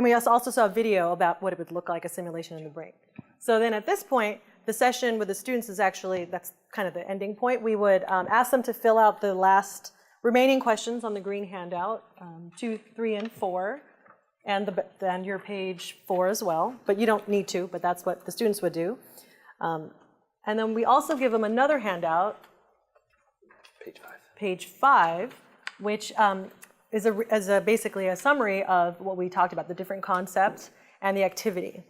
we also saw a video about what it would look like, a simulation in the brain. So then at this point, the session with the students is actually, that's kind of the ending point. We would ask them to fill out the last remaining questions on the green handout, 2, 3, and 4, and then your page 4 as well. But you don't need to, but that's what the students would do. And then we also give them another handout, page 5, which is basically a summary of what we talked about, the different concepts and the activity.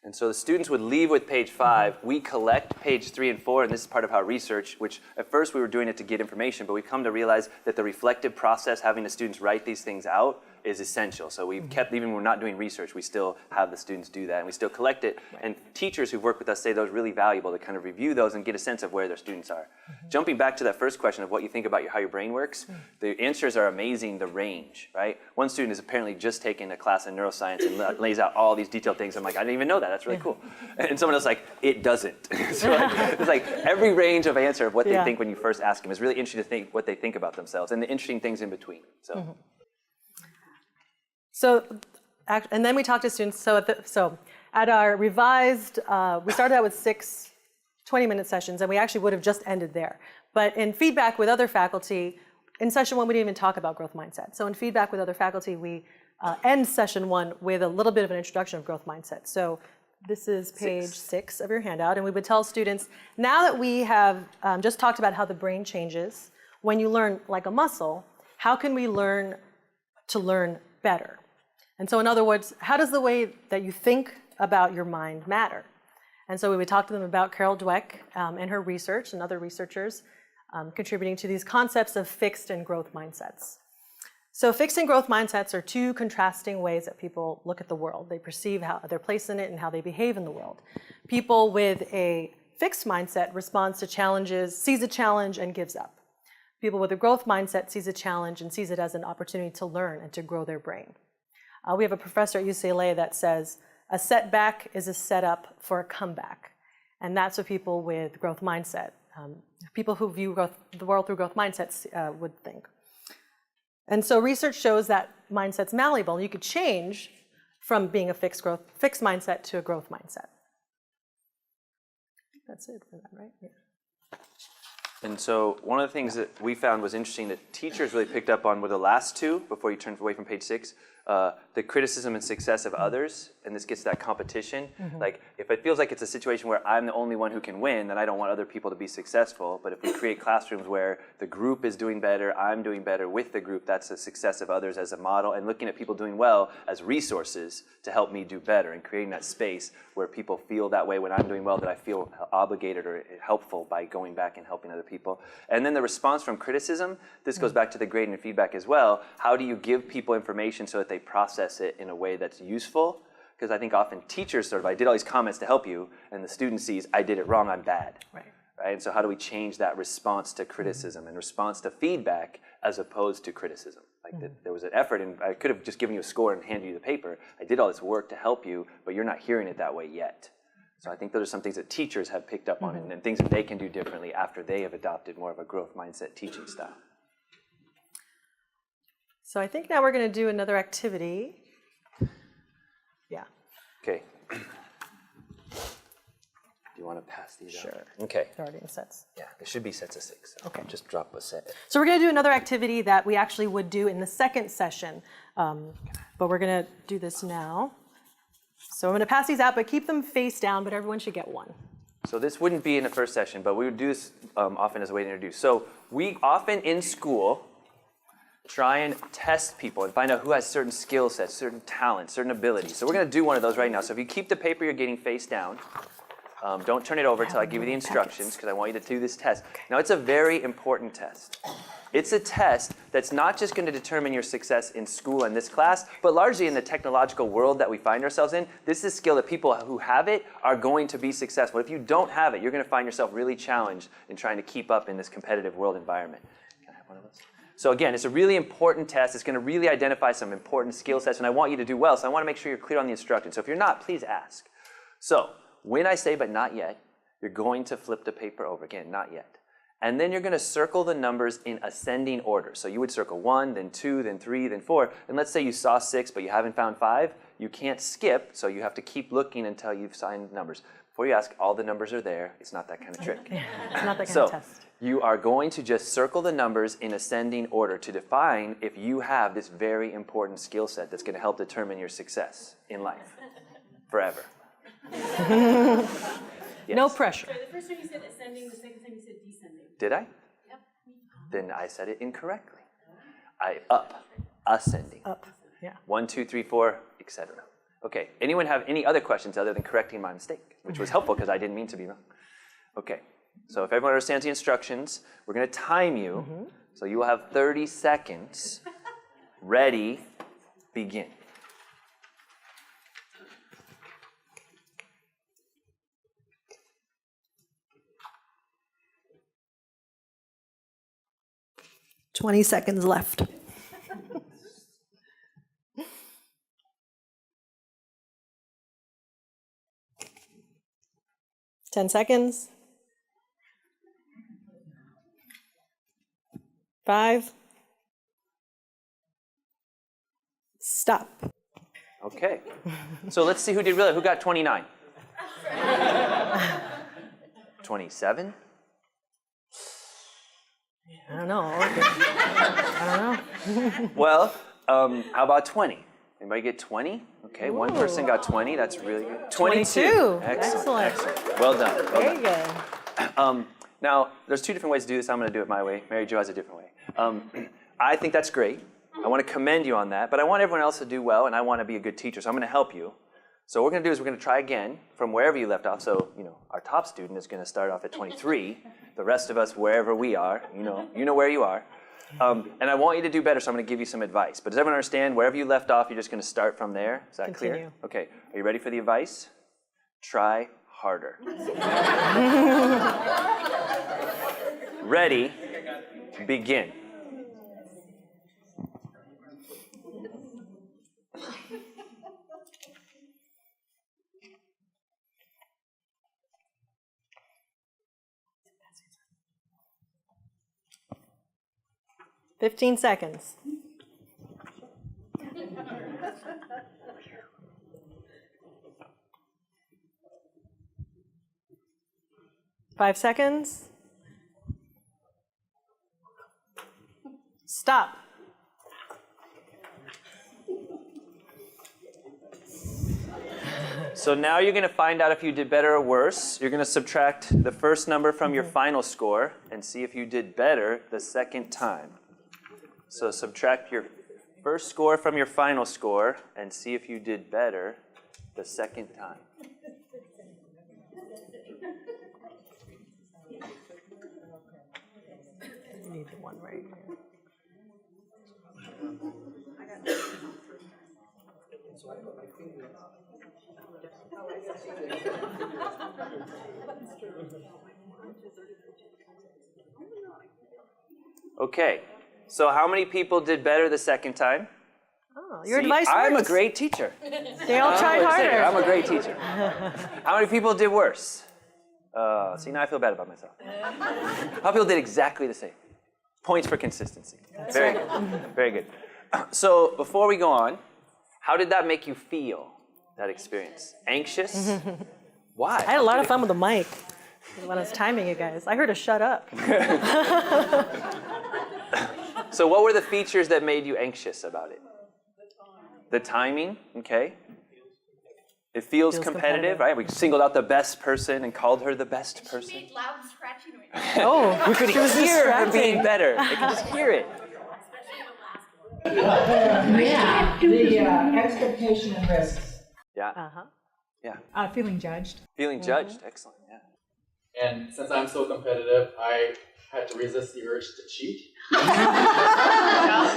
And so the students would leave with page 5. We collect page 3 and 4, and this is part of our research, which at first we were doing it to get information, but we've come to realize that the reflective process, having the students write these things out, is essential. So we've kept, even when we're not doing research, we still have the students do that, and we still collect it. And teachers who've worked with us say those are really valuable to kind of review those and get a sense of where their students are. Jumping back to that first question of what you think about how your brain works, the answers are amazing, the range, right? One student is apparently just taking a class in neuroscience and lays out all these detailed things. I'm like, I didn't even know that, that's really cool. And someone else is like, it doesn't. So it's like every range of answer of what they think when you first ask them is really interesting to think what they think about themselves and the interesting things in between. So. So, and then we talked to students. So at our revised, we started out with 6 20-minute sessions, and we actually would have just ended there. But in feedback with other faculty, in session 1, we didn't even talk about growth mindset. So in feedback with other faculty, we end session 1 with a little bit of an introduction of growth mindset. So this is page 6 of your handout, and we would tell students, now that we have just talked about how the brain changes when you learn like a muscle, how can we learn to learn better? And so in other words, how does the way that you think about your mind matter? And so we would talk to them about Carol Dweck and her research and other researchers contributing to these concepts of fixed and growth mindsets. So fixed and growth mindsets are 2 contrasting ways that people look at the world. They perceive how their place in it and how they behave in the world. People with a fixed mindset responds to challenges, sees a challenge and gives up. People with a growth mindset sees a challenge and sees it as an opportunity to learn and to grow their brain. We have a professor at UCLA that says, a setback is a setup for a comeback. And that's what people with growth mindset, people who view the world through growth mindsets would think. And so research shows that mindset's malleable. You could change from being a fixed mindset to a growth mindset. That's it for that, right? Yeah. And so one of the things that we found was interesting that teachers really picked up on were the last 2, before you turn away from page 6, the criticism and success of others, and this gets to that competition. Like, if it feels like it's a situation where I'm the only one who can win, then I don't want other people to be successful. But if we create classrooms where the group is doing better, I'm doing better with the group, that's the success of others as a model, and looking at people doing well as resources to help me do better, and creating that space where people feel that way when I'm doing well, that I feel obligated or helpful by going back and helping other people. And then the response from criticism, this goes back to the grading and feedback as well. How do you give people information so that they process it in a way that's useful? Because I think often teachers sort of, I did all these comments to help you, and the student sees, I did it wrong, I'm bad. Right? And so how do we change that response to criticism and response to feedback as opposed to criticism? Like there was an effort, and I could have just given you a score and handed you the paper. I did all this work to help you, but you're not hearing it that way yet. So I think those are some things that teachers have picked up on, and things that they can do differently after they have adopted more of a growth mindset teaching style. So I think now we're going to do another activity. Yeah. Okay. Do you want to pass these out? Sure. Okay. They're already in sets. Yeah, there should be sets of 6. So Okay. Just drop a set. So we're going to do another activity that we actually would do in the second session, but we're going to do this now. So I'm going to pass these out, but keep them face down, but everyone should get one. So this wouldn't be in the first session, but we would do this often as a way to introduce. So we often in school try and test people and find out who has certain skill sets, certain talents, certain abilities. So we're going to do one of those right now. So if you keep the paper you're getting face down, don't turn it over until I give you the instructions, because I want you to do this test. Now, it's a very important test. It's a test that's not just going to determine your success in school and this class, but largely in the technological world that we find ourselves in. This is a skill that people who have it are going to be successful. If you don't have it, you're going to find yourself really challenged in trying to keep up in this competitive world environment. Can I have one of those? So again, it's a really important test. It's going to really identify some important skill sets, and I want you to do well, so I want to make sure you're clear on the instructions. So if you're not, please ask. So when I say but not yet, you're going to flip the paper over. Again, not yet. And then you're going to circle the numbers in ascending order. So you would circle 1, then 2, then 3, then 4. And let's say you saw 6, but you haven't found 5. You can't skip, so you have to keep looking until you've signed numbers. Before you ask, all the numbers are there. It's not that kind of trick. It's not that kind So of test. you are going to just circle the numbers in ascending order to define if you have this very important skill set that's going to help determine your success in life forever. Yes. No pressure. The first time you said ascending, the second time you said descending. Did I? Yep. Then I said it incorrectly. Up, ascending. Up, yeah. 1, 2, 3, 4, etc. Okay, anyone have any other questions other than correcting my mistake, which was helpful because I didn't mean to be wrong. Okay, so if everyone understands the instructions, we're going to time you. So you will have 30 seconds ready begin. $20 left. 10 seconds. 5. Stop. Okay. So let's see who did really. Who got 29? 27? I don't know. I don't know. Well, how about 20? Anybody get 20? Okay, one person got 20. That's really good. 22. Excellent. Excellent. Excellent. Well done. Well Very done. good. Now, there's 2 different ways to do this. I'm going to do it my way. Mary Jo has a different way. I think that's great. I want to commend you on that, but I want everyone else to do well, and I want to be a good teacher, so I'm going to help you. So what we're going to do is we're going to try again from wherever you left off. So, our top student is going to start off at 23. The rest of us, wherever we are, you know where you are. And I want you to do better, so I'm going to give you some advice. But does everyone understand? Wherever you left off, you're just going to start from there. Is that Continue. clear? Okay. Are you ready for the advice? Try harder. Ready, begin. $15 seconds. Five seconds. Stop. So now you're going to find out if you did better or worse. You're going to subtract the first number from your final score and see if you did better the second time. So subtract your first score from your final score and see if you did better the second time. You need the one right here. Okay, so how many people did better the second time? Oh, your See, advice I'm a works. great teacher. They all tried harder. I'm a great teacher. How many people did worse? See, now I feel bad about myself. How many people did exactly the same? Points for consistency. Very good. Very good. So before we go on, how did that make you feel, that experience? Anxious? Why? I had a lot of fun with the mic when I was timing you guys. I heard a shut up. So what were the features that made you anxious about it? The timing, okay. It feels competitive, right? We singled out the best person and called her the best person. She made loud scratchy noises. Oh, We could hear her being better. They could just hear it. Yeah, the expectation and risks. Yeah. Uh-huh. Yeah. Feeling judged. Feeling judged. Excellent. Yeah. And since I'm so competitive, I had to resist the urge to cheat. Because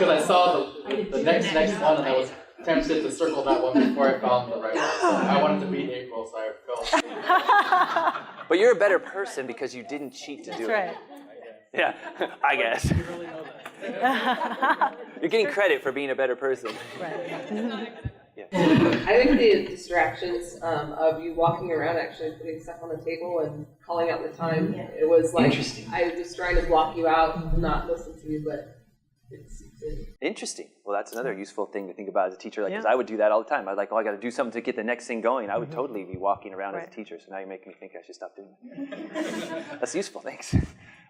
I saw the next one, and I was tempted to circle that one before I found the right one. So I wanted to beat April, so I felt. But you're a better person because you didn't cheat to do That's right. it. Yeah, I guess. You're getting credit for being a better person. Right. I think the distractions of you walking around actually putting stuff on the table and calling out the time, it was like I was trying to block you out, not listen to you, but it's Interesting. Well, that's another useful thing to think about as a teacher. Because I would do that all the time. I'd like, I got to do something to get the next thing going. I would totally be walking around as a teacher. So now you're making me think I should stop doing that. That's useful. Thanks. Did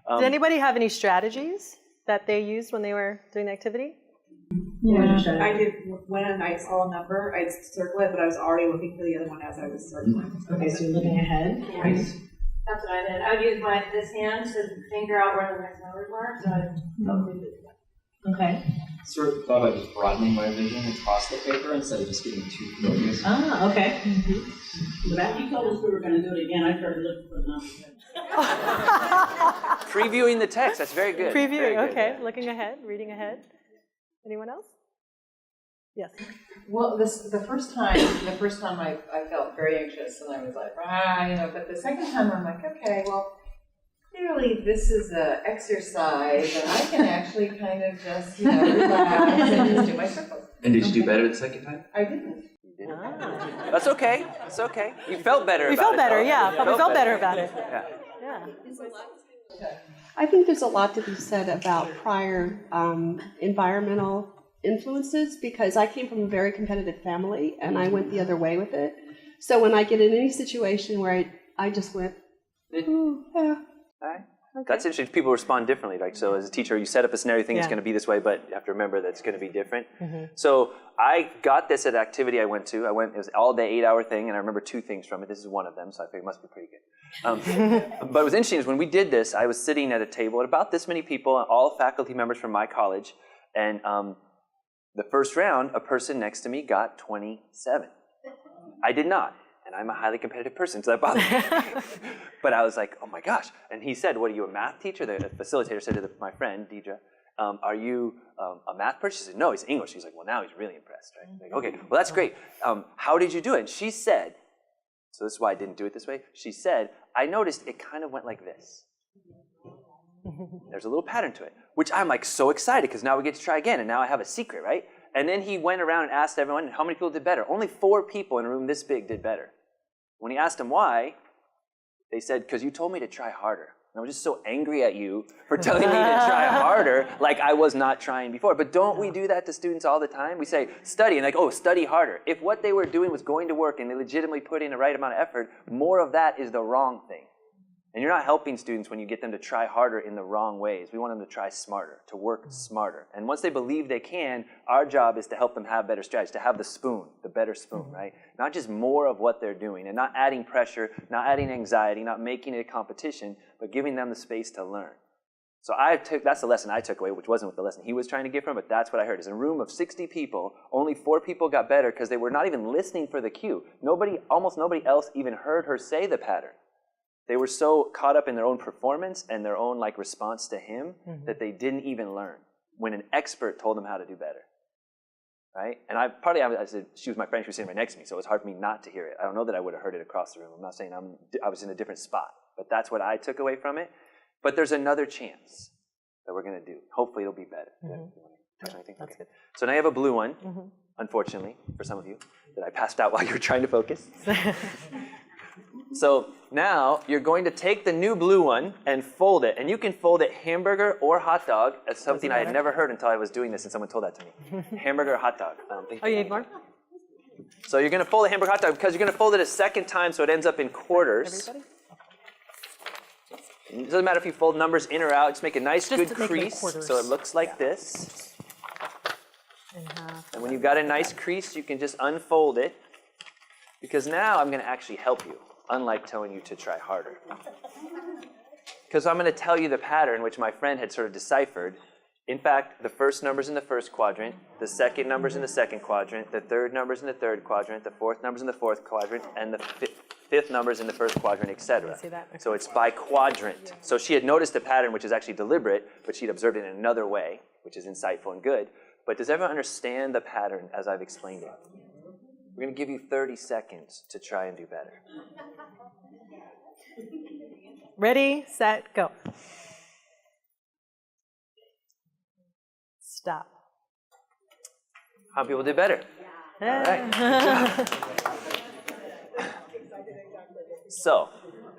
anybody have any strategies that they used when they were doing the activity? Yeah, I did, when I saw a number, I'd circle it, but I was already looking for the other one as I was circling. Okay, so you're looking ahead. Right. That's what I did. I would use this hand to figure out where the next numbers were, so I'd Okay. Sort of thought about just broadening my vision across the paper instead of just getting too focused. Ah, okay. But after you told us we were going to do it again, I started looking for the numbers. Previewing the text. That's very good. Previewing, Very good, okay. yeah. Looking ahead, reading ahead. Anyone else? Yes. Well, the first time I felt very anxious, and I was like, but the second time I'm like, okay, well, clearly this is an exercise, and I can actually kind of just, relax and just do my circles. And did you do better the second time? I didn't. That's okay. That's okay. You felt better. We about felt it, better, though. yeah. You But we felt better better. about it. Yeah. Yeah. I think there's a lot to be said about prior environmental influences, because I came from a very competitive family and I went the other way with it. So when I get in any situation where I just went, ooh, yeah. All right. That's interesting. People respond differently. Like, so as a teacher, you set up a scenario, you think it's going to be this way, but you have to remember that it's going to be different. So I got this at an activity I went to. It was all day, 8-hour thing, and I remember 2 things from it. This is one of them, so I figured it must be pretty good. But what was interesting is when we did this, I was sitting at a table at about this many people, all faculty members from my college, and the first round, a person next to me got 27. I did not. And I'm a highly competitive person, so that bothered me. But I was like, oh my gosh. And he said, what, are you a math teacher? The facilitator said to my friend, Deidre, are you a math person? She said, no, he's English. He's like, well, now he's really impressed, right? Like, okay, well, that's great. How did you do it? And she said, so this is why I didn't do it this way. She said, I noticed it kind of went like this. There's a little pattern to it, which I'm like so excited because now we get to try again, and now I have a secret, right? And then he went around and asked everyone, how many people did better? Only 4 people in a room this big did better. When he asked them why, they said, because you told me to try harder. And I was just so angry at you for telling me to try harder like I was not trying before. But don't we do that to students all the time? We say, study, and like, oh, study harder. If what they were doing was going to work and they legitimately put in the right amount of effort, more of that is the wrong thing. And you're not helping students when you get them to try harder in the wrong ways. We want them to try smarter, to work smarter. And once they believe they can, our job is to help them have better strategies, to have the spoon, the better spoon, right? Not just more of what they're doing, and not adding pressure, not adding anxiety, not making it a competition, but giving them the space to learn. So that's the lesson I took away, which wasn't what the lesson he was trying to give from, but that's what I heard. Is in a room of 60 people, only 4 people got better because they were not even listening for the cue. Almost nobody else even heard her say the pattern. They were so caught up in their own performance and their own response to him that they didn't even learn when an expert told them how to do better, right? And I said, she was my friend, she was sitting right next to me, so it was hard for me not to hear it. I don't know that I would have heard it across the room. I'm not saying I was in a different spot, but that's what I took away from it. But there's another chance that we're going to do. Hopefully it'll be better. You want to touch anything? Okay. So now I have a blue one, unfortunately, for some of you, that I passed out while you were trying to focus. So now you're going to take the new blue one and fold it. And you can fold it hamburger or hot dog. That's something I had never heard until I was doing this and someone told that to me. Hamburger or hot dog. Oh, you need more? So you're going to fold a hamburger hot dog because you're going to fold it a second time so it ends up in quarters. Everybody? It doesn't matter if you fold numbers in or out. Just make a nice good crease so it looks like this. And when you've got a nice crease, you can just unfold it. Because now I'm going to actually help you, unlike telling you to try harder. Because I'm going to tell you the pattern, which my friend had sort of deciphered. In fact, the first number's in the first quadrant, the second number's in the second quadrant, the third number's in the third quadrant, the fourth number's in the fourth quadrant, and the fifth number's in the first quadrant, etc. So it's by quadrant. So she had noticed the pattern, which is actually deliberate, but she'd observed it in another way, which is insightful and good. But does everyone understand the pattern as I've explained it? We're going to give you 30 seconds to try and do better. Ready, set, go. Stop. How many people did better? All right. So,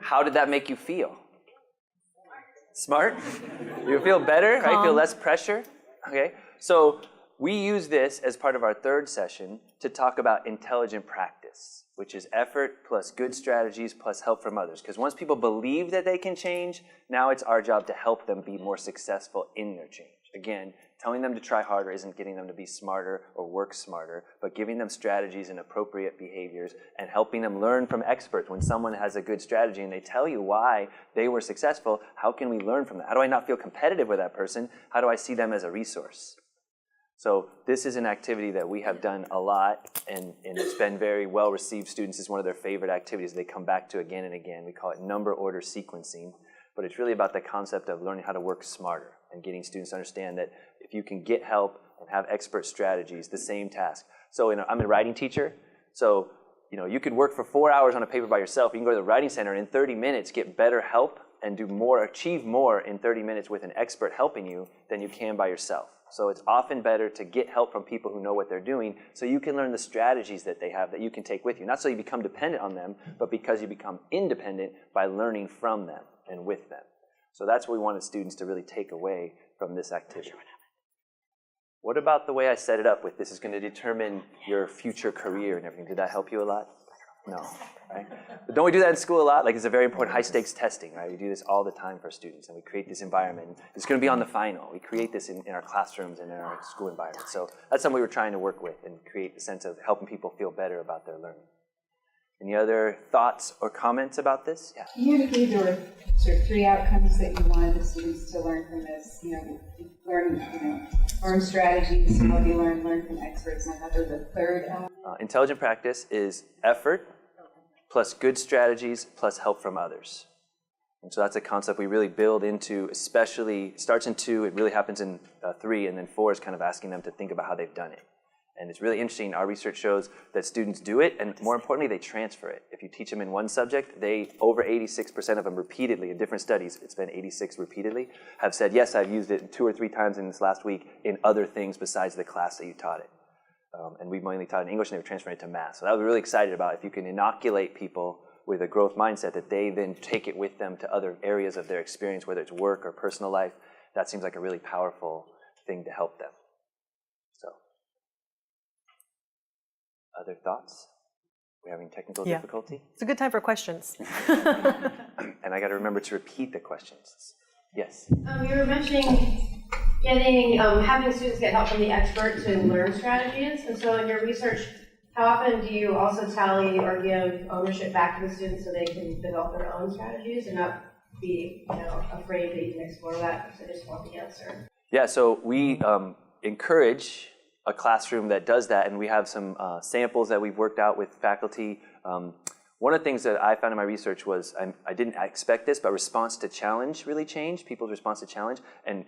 how did that make you feel? Smart? You feel better, right? Feel less pressure? Okay. So, we use this as part of our third session to talk about intelligent practice, which is effort plus good strategies plus help from others. Because once people believe that they can change, now it's our job to help them be more successful in their change. Again, telling them to try harder isn't getting them to be smarter or work smarter, but giving them strategies and appropriate behaviors and helping them learn from experts. When someone has a good strategy and they tell you why they were successful, how can we learn from that? How do I not feel competitive with that person? How do I see them as a resource? So this is an activity that we have done a lot, and it's been very well received. Students, it's one of their favorite activities they come back to again and again. We call it number order sequencing, but it's really about the concept of learning how to work smarter and getting students to understand that if you can get help and have expert strategies, the same task. So I'm a writing teacher, so you could work for 4 hours on a paper by yourself. You can go to the writing center and in 30 minutes get better help and do more, achieve more in 30 minutes with an expert helping you than you can by yourself. So it's often better to get help from people who know what they're doing so you can learn the strategies that they have that you can take with you. Not so you become dependent on them, but because you become independent by learning from them and with them. So that's what we wanted students to really take away from this activity. What about the way I set it up with this is going to determine your future career and everything? Did that help you a lot? No, right? But don't we do that in school a lot? Like it's a very important high-stakes testing, right? We do this all the time for students, and we create this environment. It's going to be on the final. We create this in our classrooms and in our school environment. So that's something we were trying to work with and create a sense of helping people feel better about their learning. Any other thoughts or comments about this? Yeah. You indicated there were sort of 3 outcomes that you wanted the students to learn from this. Learn strategies, what you learn from experts, and I thought there was a third element. Intelligent practice is effort plus good strategies plus help from others. And so that's a concept we really build into, especially, it starts in 2, it really happens in 3, and then 4 is kind of asking them to think about how they've done it. And it's really interesting. Our research shows that students do it, and more importantly, they transfer it. If you teach them in one subject, over 86% of them repeatedly, in different studies, it's been 86 repeatedly, have said, yes, I've used it 2 or 3 times in this last week in other things besides the class that you taught it. And we mainly taught in English, and they were transferring it to math. So that was really excited about if you can inoculate people with a growth mindset that they then take it with them to other areas of their experience, whether it's work or personal life. That seems like a really powerful thing to help them. So, other thoughts? We're having technical difficulty? It's a good time for questions. And I got to remember to repeat the questions. Yes? You were mentioning having students get help from the expert to learn strategies. And so in your research, how often do you also tally or give ownership back to the students so they can develop their own strategies and not be afraid to even explore that because they just want the answer? Yeah, so we encourage a classroom that does that, and we have some samples that we've worked out with faculty. One of the things that I found in my research was, I didn't expect this, but response to challenge really changed, people's response to challenge. And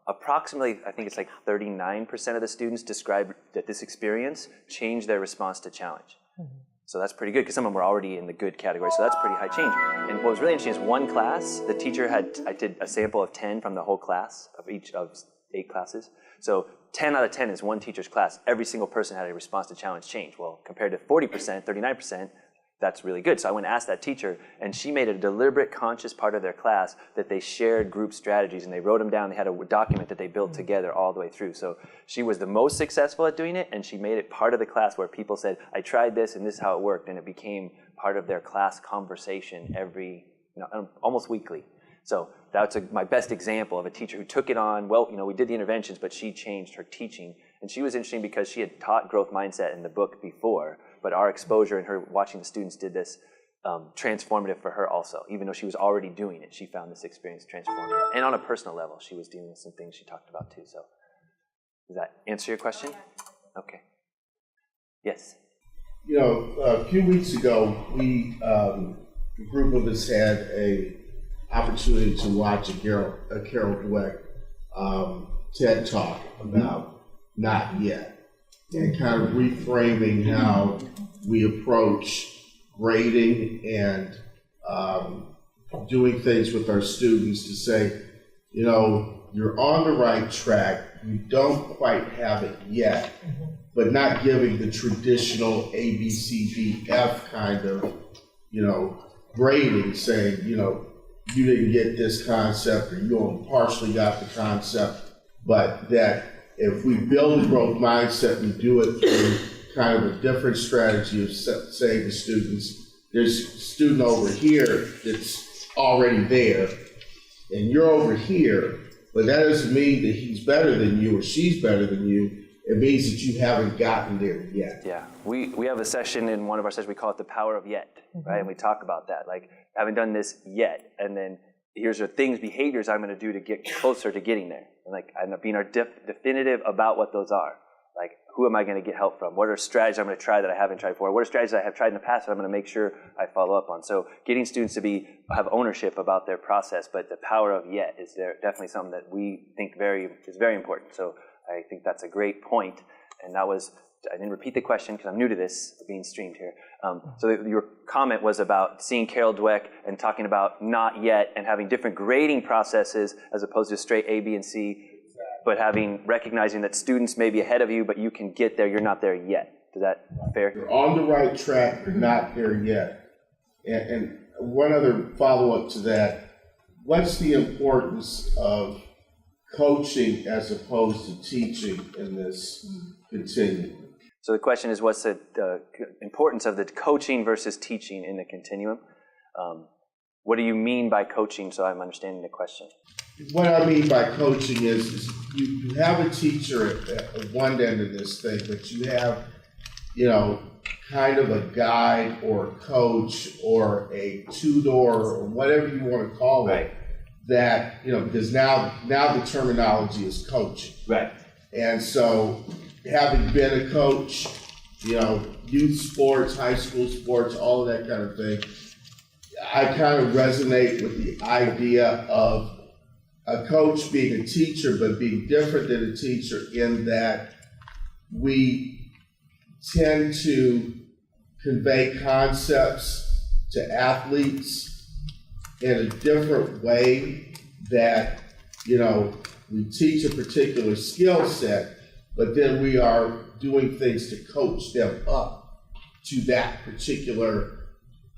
approximately, I think it's like 39% of the students described that this experience changed their response to challenge. Mm-hmm. So that's pretty good, because some of them were already in the good category, so that's pretty high change. And what was really interesting is one class, the teacher I did a sample of 10 from the whole class, of each of 8 classes. So 10 out of 10 is one teacher's class. Every single person had a response to challenge change. Well, compared to 40%, 39%, that's really good. So I went and asked that teacher, and she made a deliberate, conscious part of their class that they shared group strategies, and they wrote them down. They had a document that they built together all the way through. So she was the most successful at doing it, and she made it part of the class where people said, I tried this, and this is how it worked, and it became part of their class conversation almost weekly. So that's my best example of a teacher who took it on. Well, we did the interventions, but she changed her teaching. And she was interesting because she had taught growth mindset in the book before, but our exposure and her watching the students did this transformative for her also. Even though she was already doing it, she found this experience transformative. And on a personal level, she was dealing with some things she talked about too. So does that answer your question? Okay. Yes? A few weeks ago, a group of us had a opportunity to watch a Carol Dweck TED Talk about not yet, and kind of reframing how we approach grading and doing things with our students to say, you're on the right track, you don't quite have it yet, but not giving the traditional A, B, C, D, F kind of, grading, saying, you didn't get this concept, or you only partially got the concept, but that if we build a growth mindset, we do it through kind of a different strategy of saying to students, there's a student over here that's already there, and you're over here, but that doesn't mean that he's better than you or she's better than you. It means that you haven't gotten there yet. Yeah, we have a session in one of our sessions, we call it the power of yet, right? And we talk about that, like, I haven't done this yet, and then here's the behaviors I'm going to do to get closer to getting there. And like, I'm being definitive about what those are. Like, who am I going to get help from? What are strategies I'm going to try that I haven't tried before? What are strategies I have tried in the past that I'm going to make sure I follow up on? So getting students to have ownership about their process, but the power of yet is definitely something that we think is very important. So I think that's a great point. And that was, I didn't repeat the question because I'm new to this, being streamed here. Your comment was about seeing Carol Dweck and talking about not yet and having different grading processes as opposed to straight A, B, and C, but recognizing that students may be ahead of you, but you can get there, you're not there yet. Is that fair? You're on the right track, you're not there yet. And one other follow-up to that, what's the importance of coaching as opposed to teaching in this continuum? So the question is, what's the importance of the coaching versus teaching in the continuum? What do you mean by coaching, so I'm understanding the question? What I mean by coaching is you have a teacher at one end of this thing, but you have, kind of a guide or a coach or a tutor or whatever you want to call it, that, because now the terminology is coaching. Right. And so having been a coach, youth sports, high school sports, all of that kind of thing, I kind of resonate with the idea of a coach being a teacher, but being different than a teacher in that we tend to convey concepts to athletes in a different way that, we teach a particular skill set, but then we are doing things to coach them up to that particular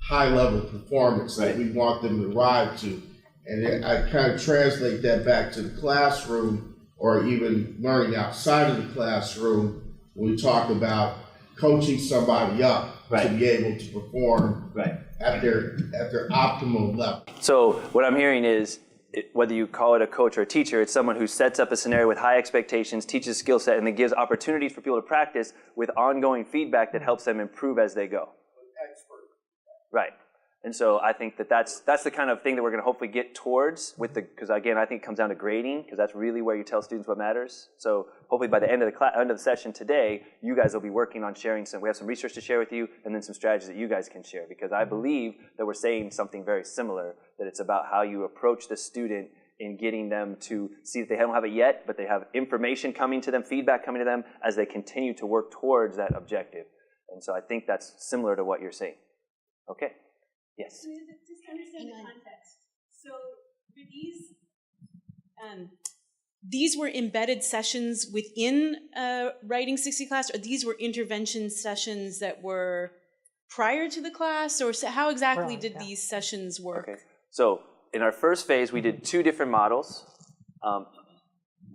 high-level performance that we want them to arrive to. And I kind of translate that back to the classroom or even learning outside of the classroom when we talk about coaching somebody up to be able to perform at their optimal level. So what I'm hearing is, whether you call it a coach or a teacher, it's someone who sets up a scenario with high expectations, teaches a skill set, and then gives opportunities for people to practice with ongoing feedback that helps them improve as they go. Right. And so I think that's the kind of thing that we're going to hopefully get towards because again, I think it comes down to grading, because that's really where you tell students what matters. So hopefully by the end of the session today, you guys will be working on sharing we have some research to share with you, and then some strategies that you guys can share, because I believe that we're saying something very similar, that it's about how you approach the student in getting them to see that they don't have it yet, but they have information coming to them, feedback coming to them as they continue to work towards that objective. And so I think that's similar to what you're saying. Okay. Yes. Just to understand the context. So for these were embedded sessions within Writing 60 class, or these were intervention sessions that were prior to the class, or how exactly did these sessions work? Okay. So in our first phase, we did 2 different models.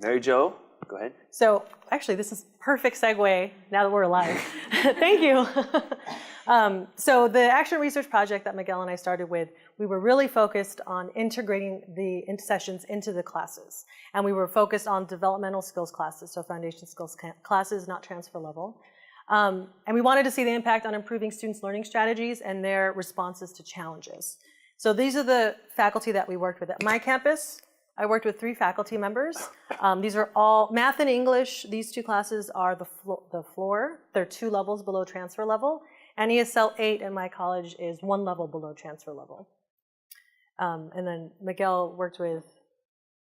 Mary Jo, go ahead. So actually, this is perfect segue now that we're live. Thank you. So the action research project that Miguel and I started with, we were really focused on integrating the sessions into the classes. And we were focused on developmental skills classes, so foundation skills classes, not transfer level. And we wanted to see the impact on improving students' learning strategies and their responses to challenges. So these are the faculty that we worked with. At my campus, I worked with 3 faculty members. These are all math and English. These 2 classes are the floor. They're 2 levels below transfer level. And ESL 8 in my college is 1 level below transfer level. And then Miguel worked with...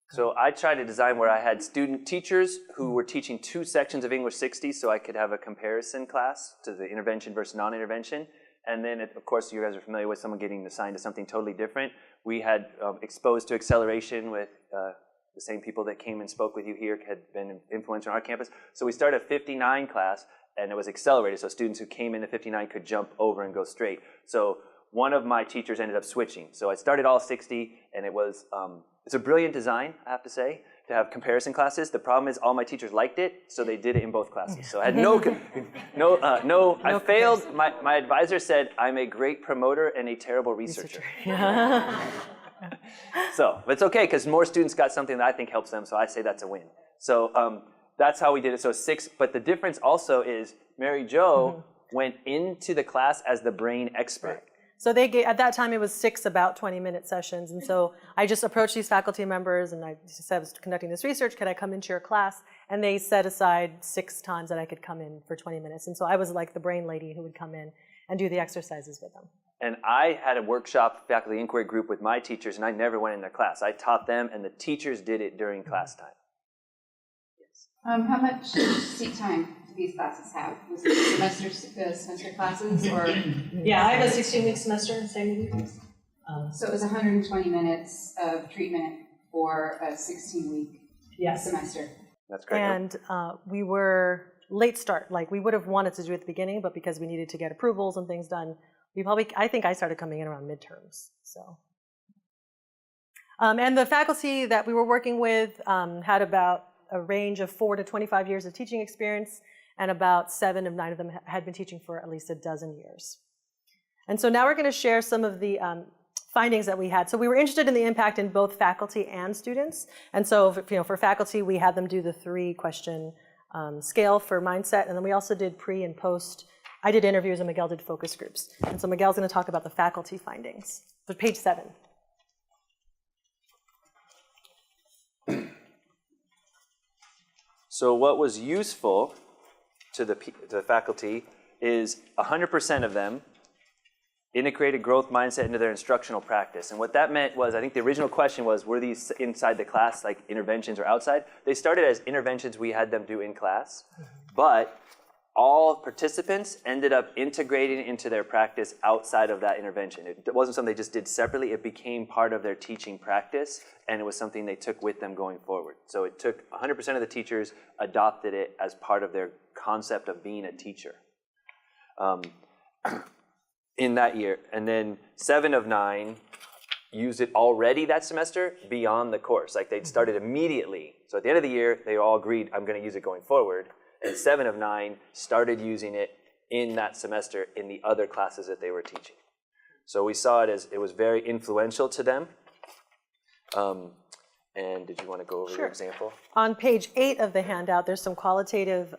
So I tried to design where I had teachers who were teaching 2 sections of English 60, so I could have a comparison class to the intervention versus non-intervention. And then, of course, you guys are familiar with someone getting assigned to something totally different. We had exposed to acceleration with the same people that came and spoke with you here, had been influential on our campus. So we started a 59 class, and it was accelerated, so students who came into 59 could jump over and go straight. So one of my teachers ended up switching. So I started all 60, and it was, it's a brilliant design, I have to say, to have comparison classes. The problem is all my teachers liked it, so they did it in both classes. So I had I failed. My advisor said, I'm a great promoter and a terrible researcher. So, but it's okay, because more students got something that I think helps them, so I say that's a win. So that's how we did it. So 6, but the difference also is Mary Jo went into the class as the brain expert. So they gave, at that time it was 6 about 20-minute sessions, and so I just approached these faculty members and I said I was conducting this research, could I come into your class? And they set aside 6 times that I could come in for 20 minutes. And so I was like the brain lady who would come in and do the exercises with them. And I had a workshop faculty inquiry group with my teachers, and I never went in their class. I taught them, and the teachers did it during class time. How much seat time do these classes have? Was it semester classes or? Yeah, I have a 16-week semester, same with you. So it was 120 minutes of treatment for a 16-week semester. That's great. And we were late start. Like we would have wanted to do it at the beginning, but because we needed to get approvals and things done, I think I started coming in around midterms. So, and the faculty that we were working with had about a range of 4 to 25 years of teaching experience, and about 7 of 9 of them had been teaching for at least a dozen years. And so now we're going to share some of the findings that we had. So we were interested in the impact in both faculty and students. And so, for faculty, we had them do the 3-question scale for mindset, and then we also did pre and post. I did interviews, and Miguel did focus groups. And so Miguel's going to talk about the faculty findings. So page 7. So what was useful to the faculty is 100% of them integrated growth mindset into their instructional practice. And what that meant was, I think the original question was, were these inside the class, like interventions or outside? They started as interventions we had them do in class, but all participants ended up integrating into their practice outside of that intervention. It wasn't something they just did separately. It became part of their teaching practice, and it was something they took with them going forward. So it took 100% of the teachers adopted it as part of their concept of being a teacher in that year. And then 7 of 9 used it already that semester beyond the course. Like they'd started immediately. So at the end of the year, they all agreed, I'm going to use it going forward. And 7 of 9 started using it in that semester in the other classes that they were teaching. So we saw it as it was very influential to them. And did you want to go over your example? On page 8 of the handout, there's some qualitative,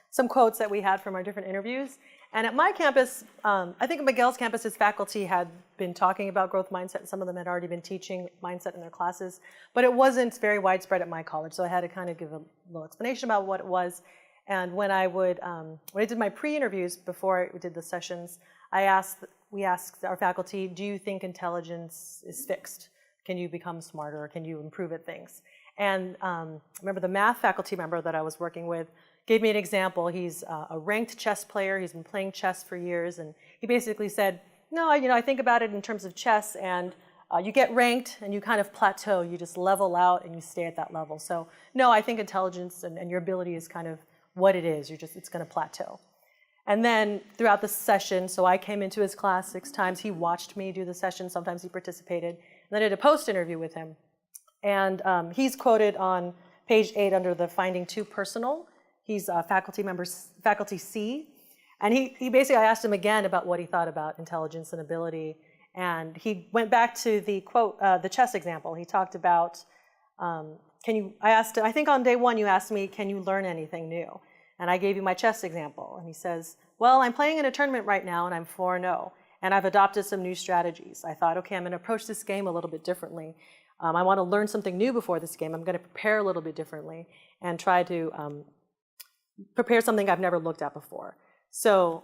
some quotes that we had from our different interviews. And at my campus, I think at Miguel's campus, his faculty had been talking about growth mindset. Some of them had already been teaching mindset in their classes, but it wasn't very widespread at my college. So I had to kind of give a little explanation about what it was. And when I did my pre-interviews before I did the sessions, we asked our faculty, do you think intelligence is fixed? Can you become smarter? Can you improve at things? And I remember the math faculty member that I was working with gave me an example. He's a ranked chess player. He's been playing chess for years. And he basically said, no, I think about it in terms of chess, and you get ranked and you kind of plateau. You just level out and you stay at that level. So no, I think intelligence and your ability is kind of what it is. It's going to plateau. And then throughout the session, so I came into his class 6 times. He watched me do the session. Sometimes he participated. And then I did a post-interview with him. And he's quoted on page 8 under the finding too personal. He's a faculty C. And he basically, I asked him again about what he thought about intelligence and ability. And he went back to the quote, the chess example. He talked about, I think on day 1 you asked me, can you learn anything new? And I gave you my chess example. And he says, well, I'm playing in a tournament right now and I'm 4-0. And I've adopted some new strategies. I thought, okay, I'm going to approach this game a little bit differently. I want to learn something new before this game. I'm going to prepare a little bit differently and try to prepare something I've never looked at before. So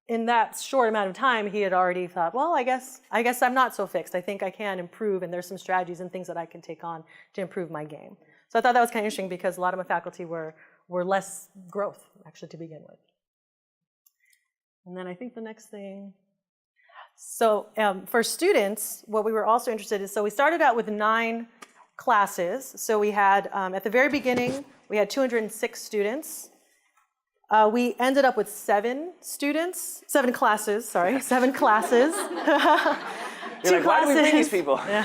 in that short amount of time, he had already thought, well, I guess I'm not so fixed. I think I can improve, and there's some strategies and things that I can take on to improve my game. So I thought that was kind of interesting because a lot of my faculty were less growth, actually, to begin with. And then I think the next thing. So for students, what we were also interested in, so we started out with 9 classes. So we had, at the very beginning, we had 206 students. We ended up with 7 classes. You're like, why do we bring these people? Yeah.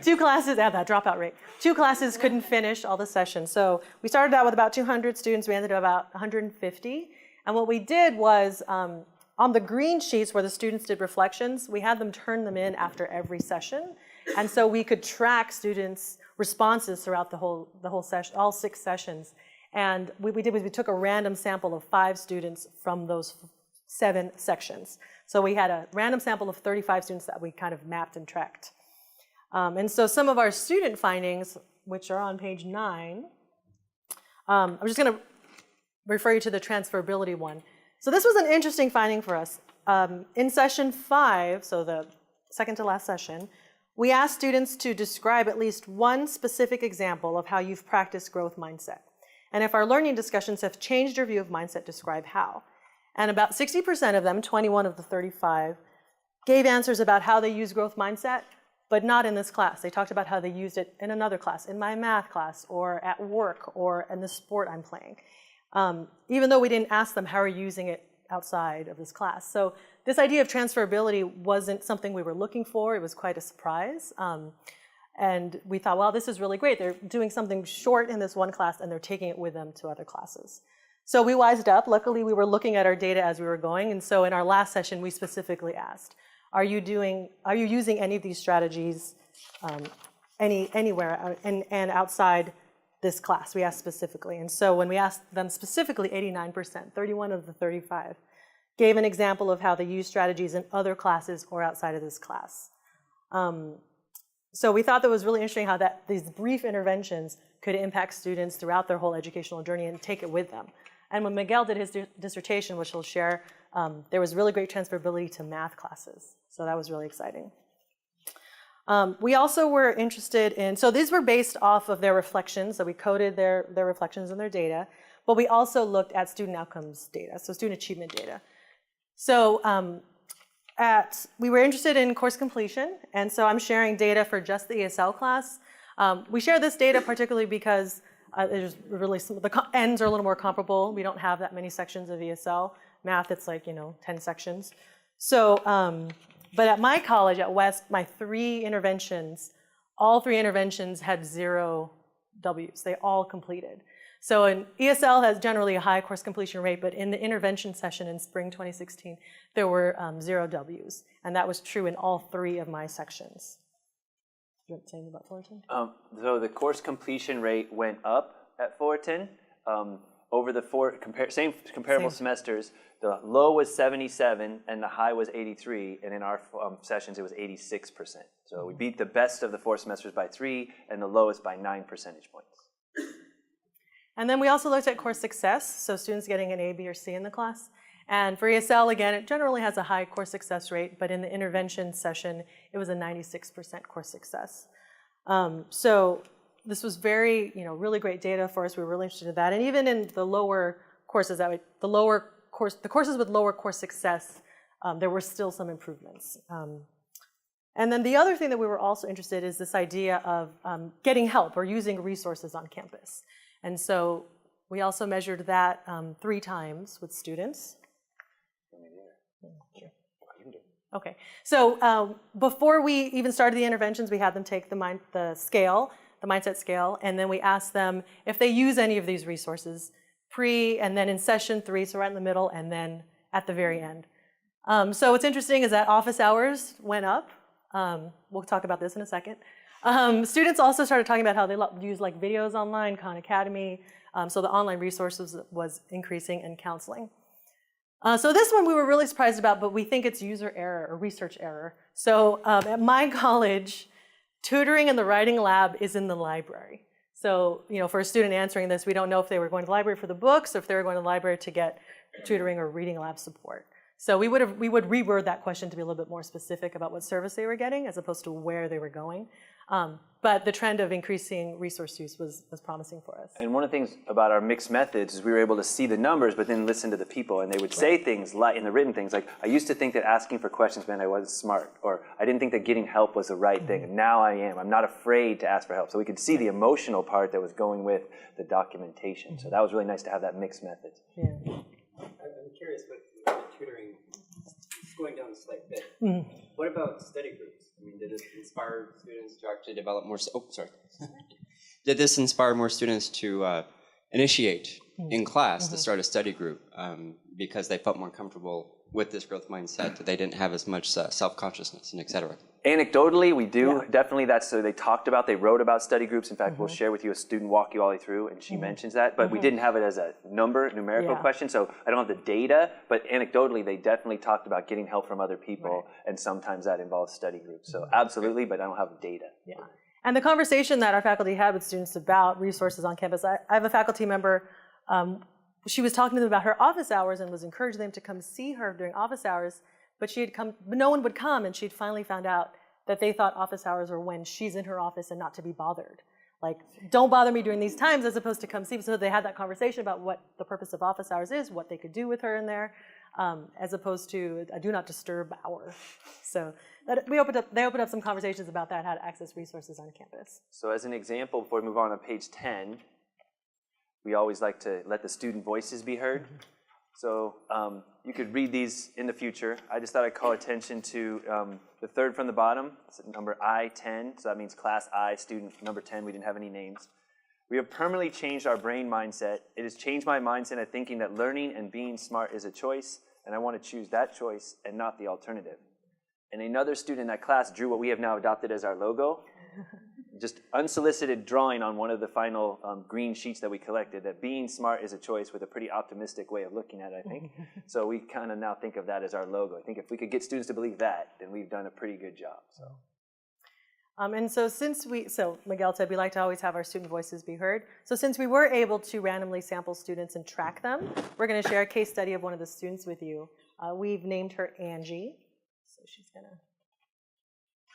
2 classes, that dropout rate. 2 classes couldn't finish all the sessions. So we started out with about 200 students. We ended up about 150. And what we did was, on the green sheets where the students did reflections, we had them turn them in after every session. And so we could track students' responses throughout the whole session, all 6 sessions. And what we did was we took a random sample of 5 students from those 7 sections. So we had a random sample of 35 students that we kind of mapped and tracked. And so some of our student findings, which are on page 9, I'm just going to refer you to the transferability one. So this was an interesting finding for us. In session 5, so the second to last session, we asked students to describe at least one specific example of how you've practiced growth mindset. And if our learning discussions have changed your view of mindset, describe how. And about 60% of them, 21 of the 35, gave answers about how they use growth mindset, but not in this class. They talked about how they used it in another class, in my math class, or at work, or in the sport I'm playing. Even though we didn't ask them, how are you using it outside of this class? So this idea of transferability wasn't something we were looking for. It was quite a surprise. And we thought, well, this is really great. They're doing something short in this one class, and they're taking it with them to other classes. So we wised up. Luckily, we were looking at our data as we were going. And so in our last session, we specifically asked, are you using any of these strategies anywhere and outside this class? We asked specifically. And so when we asked them specifically, 89%, 31 of the 35, gave an example of how they use strategies in other classes or outside of this class. So we thought that was really interesting how these brief interventions could impact students throughout their whole educational journey and take it with them. And when Miguel did his dissertation, which he'll share, there was really great transferability to math classes. So that was really exciting. We also were interested in, so these were based off of their reflections, so we coded their reflections and their data, but we also looked at student outcomes data, so student achievement data. So we were interested in course completion, and so I'm sharing data for just the ESL class. We share this data particularly because there's really the ends are a little more comparable. We don't have that many sections of ESL. Math, it's like, 10 sections. So, but at my college, at West, my all three interventions had 0 Ws. They all completed. So in ESL has generally a high course completion rate, but in the intervention session in spring 2016, there were 0 Ws. And that was true in all 3 of my sections. You want to say anything about Fullerton? So the course completion rate went up at Fullerton. Over the same comparable semesters, the low was 77 and the high was 83, and in our sessions it was 86%. So we beat the best of the 4 semesters by 3 and the lowest by 9 percentage points. And then we also looked at course success, so students getting an A, B, or C in the class. And for ESL, again, it generally has a high course success rate, but in the intervention session, it was a 96% course success. So this was very, really great data for us. We were really interested in that. And even in the lower courses, the courses with lower course success, there were still some improvements. And then the other thing that we were also interested in is this idea of getting help or using resources on campus. And so we also measured that 3 times with students. Okay, so before we even started the interventions, we had them take the mindset scale, and then we asked them if they use any of these resources and then in session 3, so right in the middle, and then at the very end. So what's interesting is that office hours went up. We'll talk about this in a second. Students also started talking about how they use videos online, Khan Academy, so the online resources was increasing, and counseling. So this one we were really surprised about, but we think it's user error or research error. So at my college, tutoring in the writing lab is in the library. So for a student answering this, we don't know if they were going to the library for the books or if they were going to the library to get tutoring or reading lab support. So we would reword that question to be a little bit more specific about what service they were getting as opposed to where they were going. But the trend of increasing resource use was promising for us. And one of the things about our mixed methods is we were able to see the numbers, but then listen to the people. And they would say things in the written things like, I used to think that asking for questions meant I wasn't smart, or I didn't think that getting help was the right thing, and now I am. I'm not afraid to ask for help. So we could see the emotional part that was going with the documentation. So that was really nice to have that mixed method. Yeah. I'm curious with tutoring, just going down a slight bit. What about study groups? I mean, did it inspire students to actually develop more? Oh, sorry. Did this inspire more students to initiate in class to start a study group because they felt more comfortable with this growth mindset, that they didn't have as much self-consciousness and et cetera? Anecdotally, we do. Definitely so they wrote about study groups. In fact, we'll share with you a student walk you all the way through, and she mentions that. But we didn't have it as a numerical question, so I don't have the data. But anecdotally, they definitely talked about getting help from other people, and sometimes that involves study groups. So absolutely, but I don't have data. Yeah. And the conversation that our faculty had with students about resources on campus, I have a faculty member, she was talking to them about her office hours and was encouraging them to come see her during office hours, but no one would come, and she'd finally found out that they thought office hours were when she's in her office and not to be bothered. like, don't bother me during these times, as opposed to come see me. So they had that conversation about what the purpose of office hours is, what they could do with her in there, as opposed to a do not disturb hour. So they opened up some conversations about that, how to access resources on campus. So as an example, before we move on page 10, we always like to let the student voices be heard. So you could read these in the future. I just thought I'd call attention to the third from the bottom. It's number I-10, so that means class I, student number 10. We didn't have any names. We have permanently changed our brain mindset. It has changed my mindset of thinking that learning and being smart is a choice, and I want to choose that choice and not the alternative. And another student in that class drew what we have now adopted as our logo. Just unsolicited drawing on one of the final green sheets that we collected, that being smart is a choice, with a pretty optimistic way of looking at it, I think. So we kind of now think of that as our logo. I think if we could get students to believe that, then we've done a pretty good job. So. And so so Miguel said we like to always have our student voices be heard. So since we were able to randomly sample students and track them, we're going to share a case study of one of the students with you. We've named her Angie. So she's going to...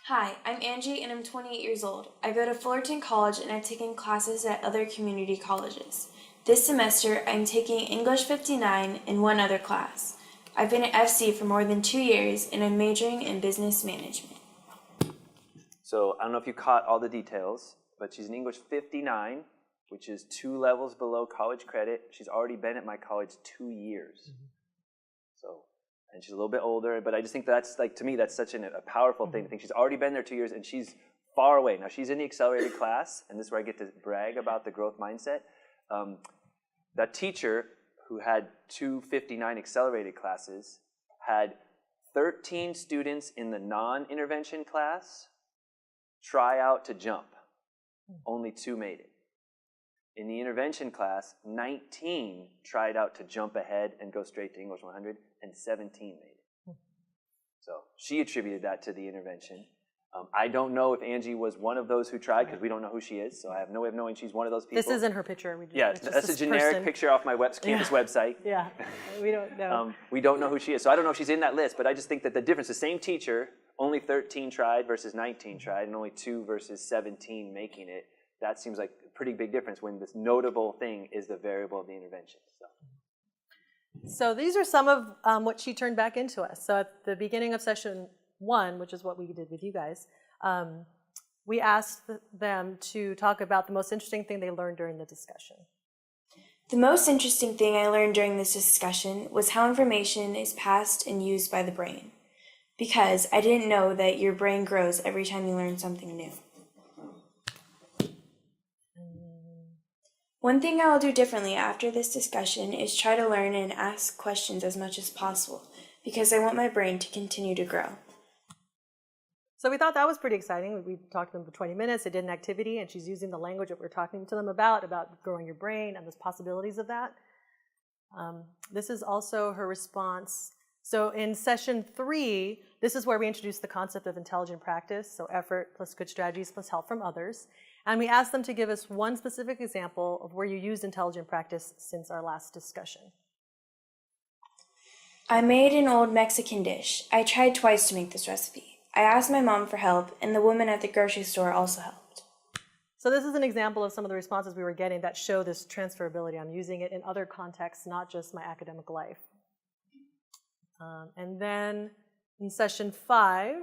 Hi, I'm Angie and I'm 28 years old. I go to Fullerton College and I've taken classes at other community colleges. This semester, I'm taking English 59 and one other class. I've been at FC for more than 2 years and I'm majoring in business management. So I don't know if you caught all the details, but she's in English 59, which is 2 levels below college credit. She's already been at my college 2 years. So. And she's a little bit older, but I just think that's, like, to me, that's such a powerful thing to think she's already been there 2 years and she's far away. Now, she's in the accelerated class, and this is where I get to brag about the growth mindset. That teacher who had 259 accelerated classes had 13 students in the non-intervention class try out to jump. Only 2 made it. In the intervention class, 19 tried out to jump ahead and go straight to English 100, and 17 made it. So she attributed that to the intervention. I don't know if Angie was one of those who tried, because we don't know who she is, so I have no way of knowing she's one of those people. This isn't her picture. That's a generic picture off my campus website. Yeah, we don't know. We don't know who she is, so I don't know if she's in that list, but I just think that the difference, the same teacher, only 13 tried versus 19 tried, and only 2 versus 17 making it, that seems like a pretty big difference when this notable thing is the variable of the intervention. So these are some of what she turned back into us. So at the beginning of session 1, which is what we did with you guys, we asked them to talk about the most interesting thing they learned during the discussion. The most interesting thing I learned during this discussion was how information is passed and used by the brain. Because I didn't know that your brain grows every time you learn something new. One thing I will do differently after this discussion is try to learn and ask questions as much as possible, because I want my brain to continue to grow. So we thought that was pretty exciting. We talked to them for 20 minutes. They did an activity, and she's using the language that we're talking to them about growing your brain and the possibilities of that. This is also her response. So in session 3, this is where we introduced the concept of intelligent practice, so effort plus good strategies plus help from others. And we asked them to give us one specific example of where you used intelligent practice since our last discussion. I made an old Mexican dish. I tried twice to make this recipe. I asked my mom for help, and the woman at the grocery store also helped. So this is an example of some of the responses we were getting that show this transferability. I'm using it in other contexts, not just my academic life. And then in session 5,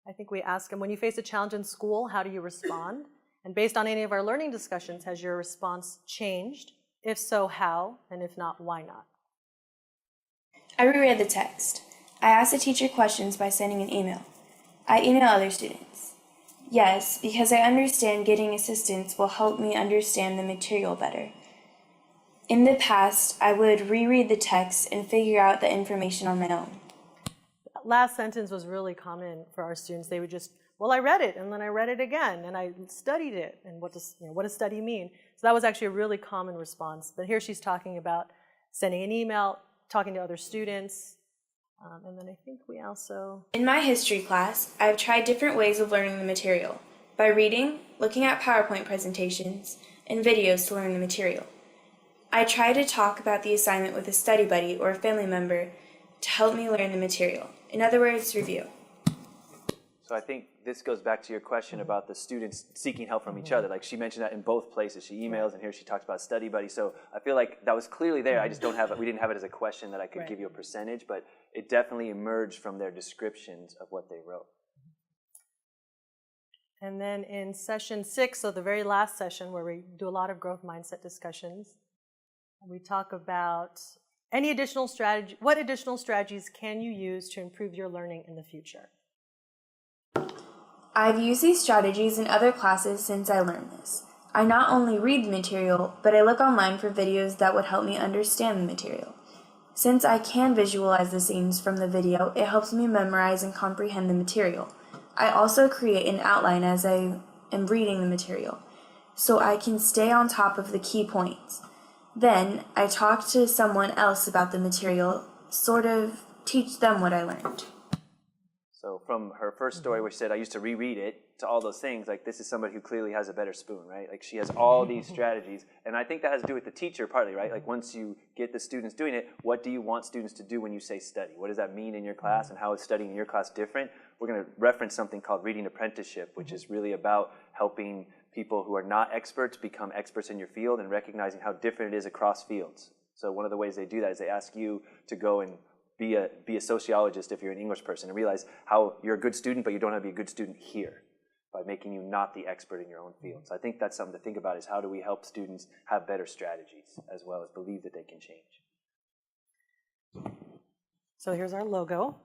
I think we asked them, when you face a challenge in school, how do you respond? And based on any of our learning discussions, has your response changed? If so, how? And if not, why not? I reread the text. I asked the teacher questions by sending an email. I email other students. Yes, because I understand getting assistance will help me understand the material better. In the past, I would reread the text and figure out the information on my own. That last sentence was really common for our students. They would just, well, I read it, and then I read it again, and I studied it, and what does study mean? So that was actually a really common response. But here she's talking about sending an email, talking to other students, and then I think we also... In my history class, I've tried different ways of learning the material, by reading, looking at PowerPoint presentations, and videos to learn the material. I try to talk about the assignment with a study buddy or a family member to help me learn the material. In other words, review. So I think this goes back to your question about the students seeking help from each other. Like she mentioned that in both places. She emails and here she talks about study buddy. So I feel like that was clearly there. I just don't have it. We didn't have it as a question that I could give you a percentage, but it definitely emerged from their descriptions of what they wrote. And then in session 6, so the very last session where we do a lot of growth mindset discussions, we talk about any additional strategy. What additional strategies can you use to improve your learning in the future? I've used these strategies in other classes since I learned this. I not only read the material, but I look online for videos that would help me understand the material. Since I can visualize the scenes from the video, it helps me memorize and comprehend the material. I also create an outline as I am reading the material, so I can stay on top of the key points. Then I talk to someone else about the material, sort of teach them what I learned. So from her first story where she said, I used to reread it, to all those things, like this is somebody who clearly has a better spoon, right? Like she has all these strategies. And I think that has to do with the teacher partly, right? Like once you get the students doing it, what do you want students to do when you say study? What does that mean in your class and how is studying in your class different? We're going to reference something called reading apprenticeship, which is really about helping people who are not experts become experts in your field and recognizing how different it is across fields. So one of the ways they do that is they ask you to go and be a sociologist if you're an English person and realize how you're a good student, but you don't have to be a good student here by making you not the expert in your own field. So I think that's something to think about is how do we help students have better strategies as well as believe that they can change. So here's our logo.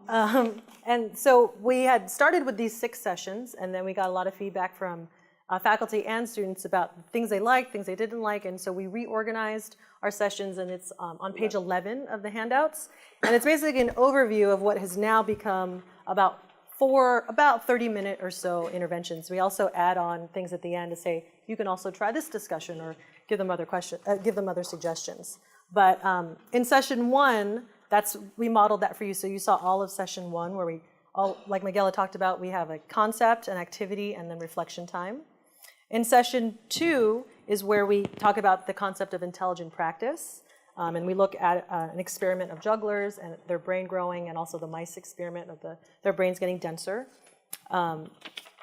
And so we had started with these 6 sessions, and then we got a lot of feedback from faculty and students about things they liked, things they didn't like, and so we reorganized our sessions, and it's on page 11 of the handouts. And it's basically an overview of what has now become about 30-minute or so interventions. We also add on things at the end to say, you can also try this discussion or give them other suggestions. But in session 1, we modeled that for you. So you saw all of session 1 where like Miguel talked about, we have a concept, an activity, and then reflection time. In session 2 is where we talk about the concept of intelligent practice. And we look at an experiment of jugglers and their brain growing, and also the mice experiment of their brains getting denser.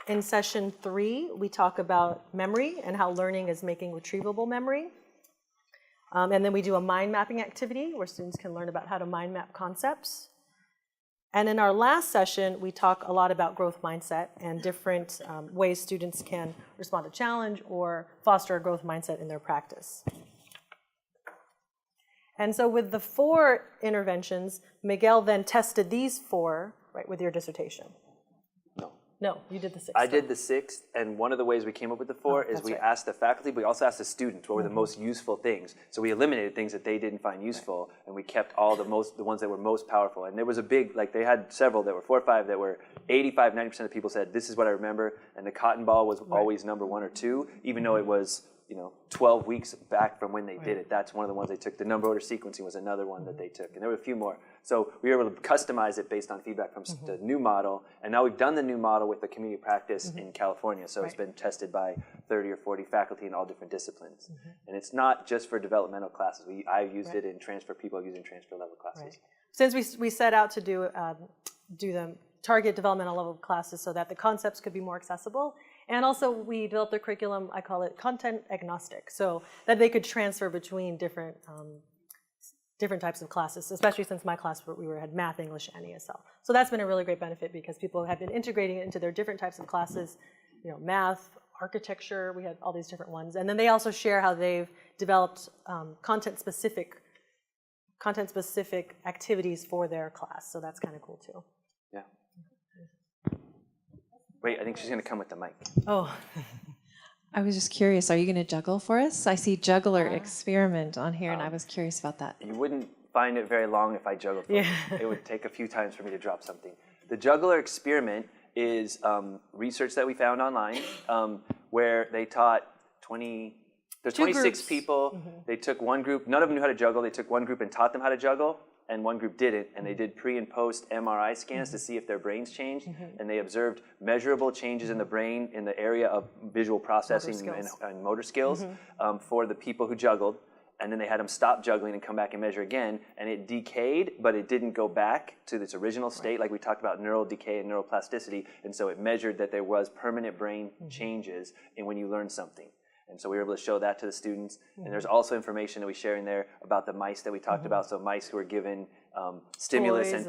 In session 3, we talk about memory and how learning is making retrievable memory. And then we do a mind mapping activity where students can learn about how to mind map concepts. And in our last session, we talk a lot about growth mindset and different ways students can respond to challenge or foster a growth mindset in their practice. And so with the 4 interventions, Miguel then tested these 4, right, with your dissertation. No, you did the 6th. I did the 6th, and one of the ways we came up with the 4 is we asked the faculty, but we also asked the students what were the most useful things. So we eliminated things that they didn't find useful, and we kept all the ones that were most powerful. And there was a big, like they had several that were 4 or 5 that were 85, 90% of people said, this is what I remember, and the cotton ball was always number 1 or 2, even though it was 12 weeks back from when they did it. That's one of the ones they took. The number order sequencing was another one that they took. And there were a few more. So we were able to customize it based on feedback from the new model. And now we've done the new model with the community practice in California. So it's been tested by 30 or 40 faculty in all different disciplines. And it's not just for developmental classes. I used it in transfer. People are using transfer level classes. Since we set out to do the target developmental level classes so that the concepts could be more accessible. And also we developed a curriculum, I call it content agnostic, so that they could transfer between different types of classes, especially since my class had math, English, and ESL. So that's been a really great benefit because people have been integrating it into their different types of classes, math, architecture, we had all these different ones. And then they also share how they've developed content-specific activities for their class. So that's kind of cool too. Yeah. Wait, I think she's going to come with the mic. Oh. I was just curious, are you going to juggle for us? I see juggler experiment on here, and I was curious about that. You wouldn't find it very long if I juggled for you. It would take a few times for me to drop something. The juggler experiment is research that we found online where they taught 26 people. They took one group, none of them knew how to juggle. They took one group and taught them how to juggle, and one group didn't, and they did pre and post MRI scans to see if their brains changed, and they observed measurable changes in the brain in the area of visual processing and motor skills for the people who juggled. and then they had them stop juggling and come back and measure again, and it decayed, but it didn't go back to its original state, like we talked about neural decay and neuroplasticity, and so it measured that there was permanent brain changes in when you learn something. And so we were able to show that to the students. And there's also information that we share in there about the mice that we talked about. So mice who were given stimulus and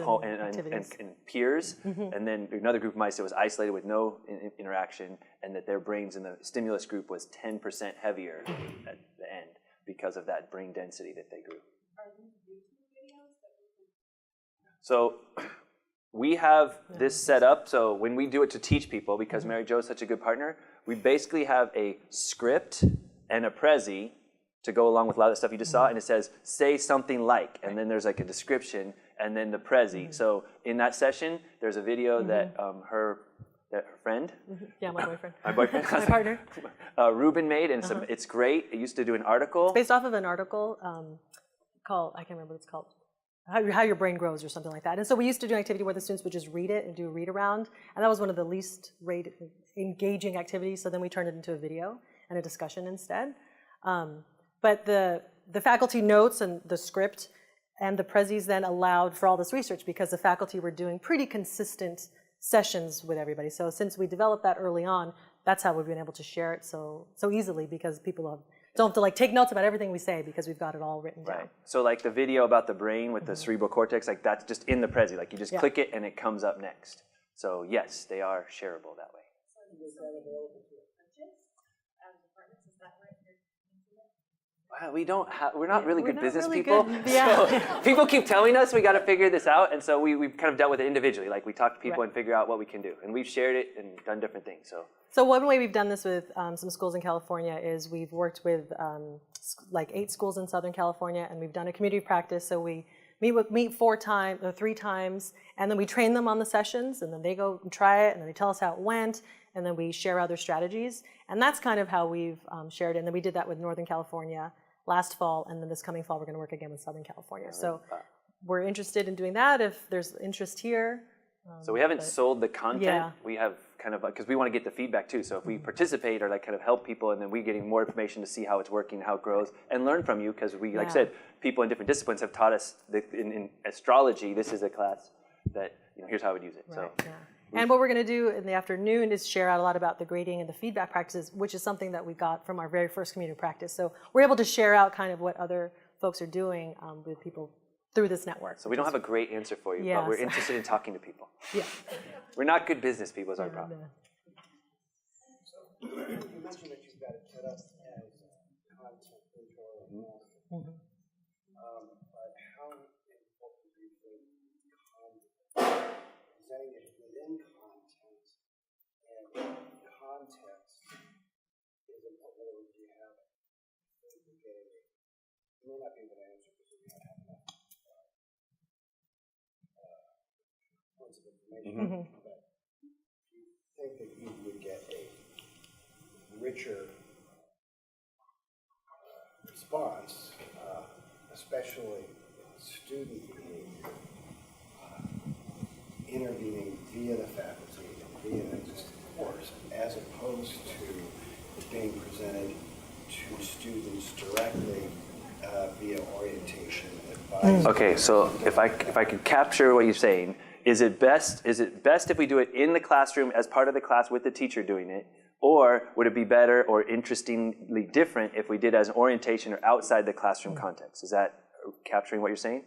peers. And then another group of mice that was isolated with no interaction, and that their brains in the stimulus group was 10% heavier at the end because of that brain density that they grew. So we have this set up. So when we do it to teach people, because Mary Jo is such a good partner, we basically have a script and a Prezi to go along with a lot of the stuff you just saw, and it says, say something like, and then there's like a description, and then the Prezi. So in that session, there's a video that her friend, yeah, my boyfriend, my boyfriend, my partner, Ruben made, and it's great. It used to do an article. It's based off of an article called, I can't remember what it's called, how your brain grows or something like that. And so we used to do an activity where the students would just read it and do a read around, and that was one of the least engaging activities. So then we turned it into a video and a discussion instead. But the faculty notes and the script and the Prezis then allowed for all this research, because the faculty were doing pretty consistent sessions with everybody. So since we developed that early on, that's how we've been able to share it so easily, because people don't have to like take notes about everything we say, because we've got it all written down. Right. So like the video about the brain with the cerebral cortex, like that's just in the Prezi. Like you just click it and it comes up next. So yes, they are shareable that way. We're not really good business people. So people keep telling us we got to figure this out, and so we've kind of dealt with it individually. Like we talk to people and figure out what we can do, and we've shared it and done different things. So one way we've done this with some schools in California is we've worked with like 8 schools in Southern California, and we've done a community practice. So we meet 3 times, and then we train them on the sessions, and then they go and try it, and then they tell us how it went, and then we share other strategies. And that's kind of how we've shared it. And then we did that with Northern California last fall, and then this coming fall we're going to work again with Southern California. So we're interested in doing that if there's interest here. So we haven't sold the content. We have kind of, because we want to get the feedback too. So if we participate or like kind of help people, and then we're getting more information to see how it's working, how it grows, and learn from you, because we, like I said, people in different disciplines have taught us that in astrology, this is a class that, here's how I would use it. And what we're going to do in the afternoon is share out a lot about the grading and the feedback practices, which is something that we got from our very first community practice. So we're able to share out kind of what other folks are doing with people through this network. So we don't have a great answer for you, but we're interested in talking to people. We're not good business people is our problem. So you mentioned that you've got it set up as content control. But how important do you think presenting it within content and context is important? Or do you have you may not be able to answer because you don't have enough points of information, but do you think that you would get a richer response, especially student behavior, intervening via the faculty and via an existing course, as opposed to being presented to students directly via orientation advice? Okay, so if I could capture what you're saying, is it best if we do it in the classroom as part of the class with the teacher doing it, or would it be better or interestingly different if we did as an orientation or outside the classroom context? Is that capturing what you're saying?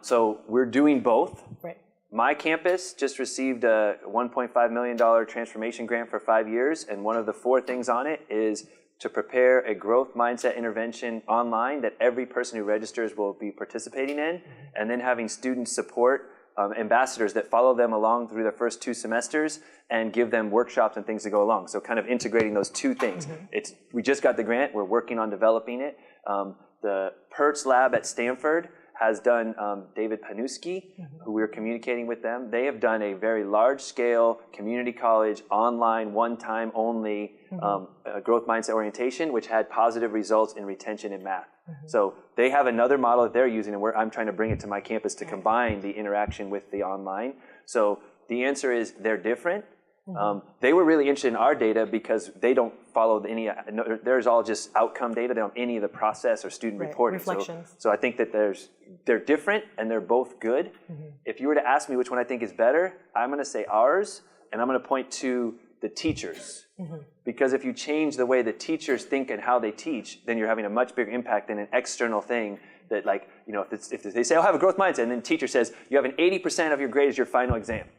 So we're doing both. Right. My campus just received a $1.5 million transformation grant for 5 years, and one of the 4 things on it is to prepare a growth mindset intervention online that every person who registers will be participating in, and then having student support ambassadors that follow them along through the first 2 semesters and give them workshops and things to go along. So kind of integrating those 2 things. We just got the grant. We're working on developing it. The Pertz lab at Stanford has done David Panuski, who we're communicating with them. They have done a very large-scale community college online, one-time only growth mindset orientation, which had positive results in retention in math. So they have another model that they're using, and I'm trying to bring it to my campus to combine the interaction with the online. So the answer is they're different. They were really interested in our data because they don't follow there's all just outcome data. They don't have any of the process or student reporting. Reflections. So I think that they're different and they're both good. If you were to ask me which one I think is better, I'm going to say ours, and I'm going to point to the teachers. Because if you change the way the teachers think and how they teach, then you're having a much bigger impact than an external thing that, like, you know, if they say, "I'll have a growth mindset," and then the teacher says, "You have an 80% of your grade is your final exam."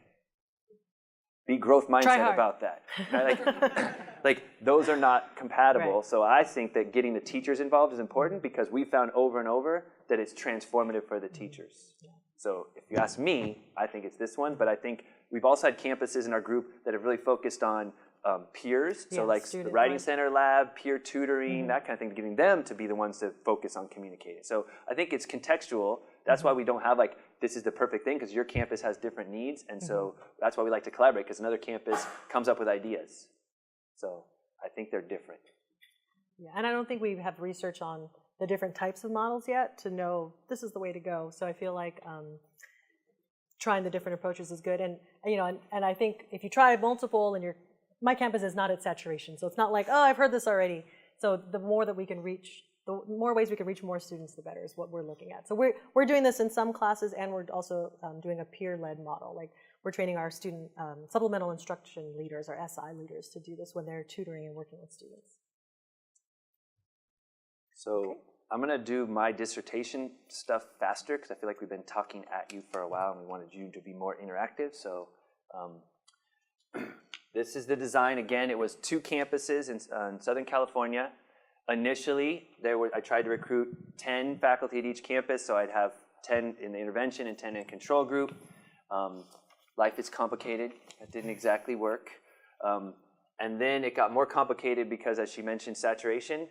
Be growth mindset about that. Right? Like those are not compatible. Right. So I think that getting the teachers involved is important because we found over and over that it's transformative for the teachers. So if you ask me, I think it's this one, but I think we've also had campuses in our group that have really focused on peers. So like the Writing Center Lab, peer tutoring, that kind of thing, getting them to be the ones to focus on communicating. So I think it's contextual. That's why we don't have like, this is the perfect thing, because your campus has different needs. And so that's why we like to collaborate, because another campus comes up with ideas. So I think they're different. Yeah, and I don't think we have research on the different types of models yet to know this is the way to go. So I feel like trying the different approaches is good. And you know, and I think if you try multiple and my campus is not at saturation. So it's not like, oh, I've heard this already. So the more that we can reach, the more ways we can reach more students, the better is what we're looking at. So we're doing this in some classes, and we're also doing a peer-led model. Like we're training our student supplemental instruction leaders, our SI leaders, to do this when they're tutoring and working with students. So I'm going to do my dissertation stuff faster because I feel like we've been talking at you for a while and we wanted you to be more interactive. So this is the design. Again, it was 2 campuses in Southern California. Initially, I tried to recruit 10 faculty at each campus, so I'd have 10 in the intervention and 10 in control group. Life is complicated. That didn't exactly work. And then it got more complicated because, as she mentioned, saturation.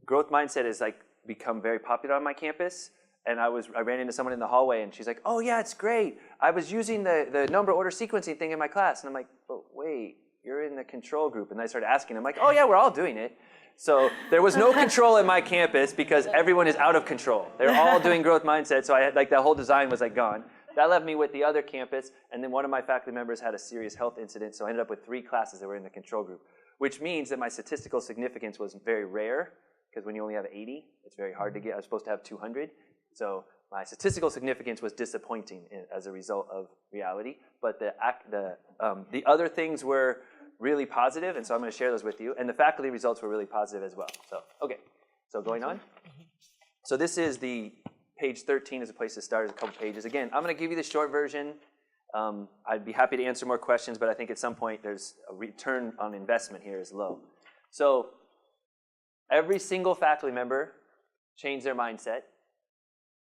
Growth mindset has like become very popular on my campus. And I ran into someone in the hallway, and she's like, "Oh yeah, it's great. I was using the number order sequencing thing in my class." And I'm like, "But wait, you're in the control group." And I started asking. I'm like, "Oh yeah, we're all doing it." So there was no control in my campus because everyone is out of control. They're all doing growth mindset. So I had like that whole design was like gone. That left me with the other campus, and then one of my faculty members had a serious health incident, so I ended up with 3 classes that were in the control group, which means that my statistical significance was very rare, because when you only have 80, it's very hard to get. I was supposed to have 200, so my statistical significance was disappointing as a result of reality, but the other things were really positive, and so I'm going to share those with you, and the faculty results were really positive as well. So, okay, so going on. So this is the page 13 is a place to start, is a couple pages. Again, I'm going to give you the short version. I'd be happy to answer more questions, but I think at some point there's a return on investment here is low. So every single faculty member changed their mindset.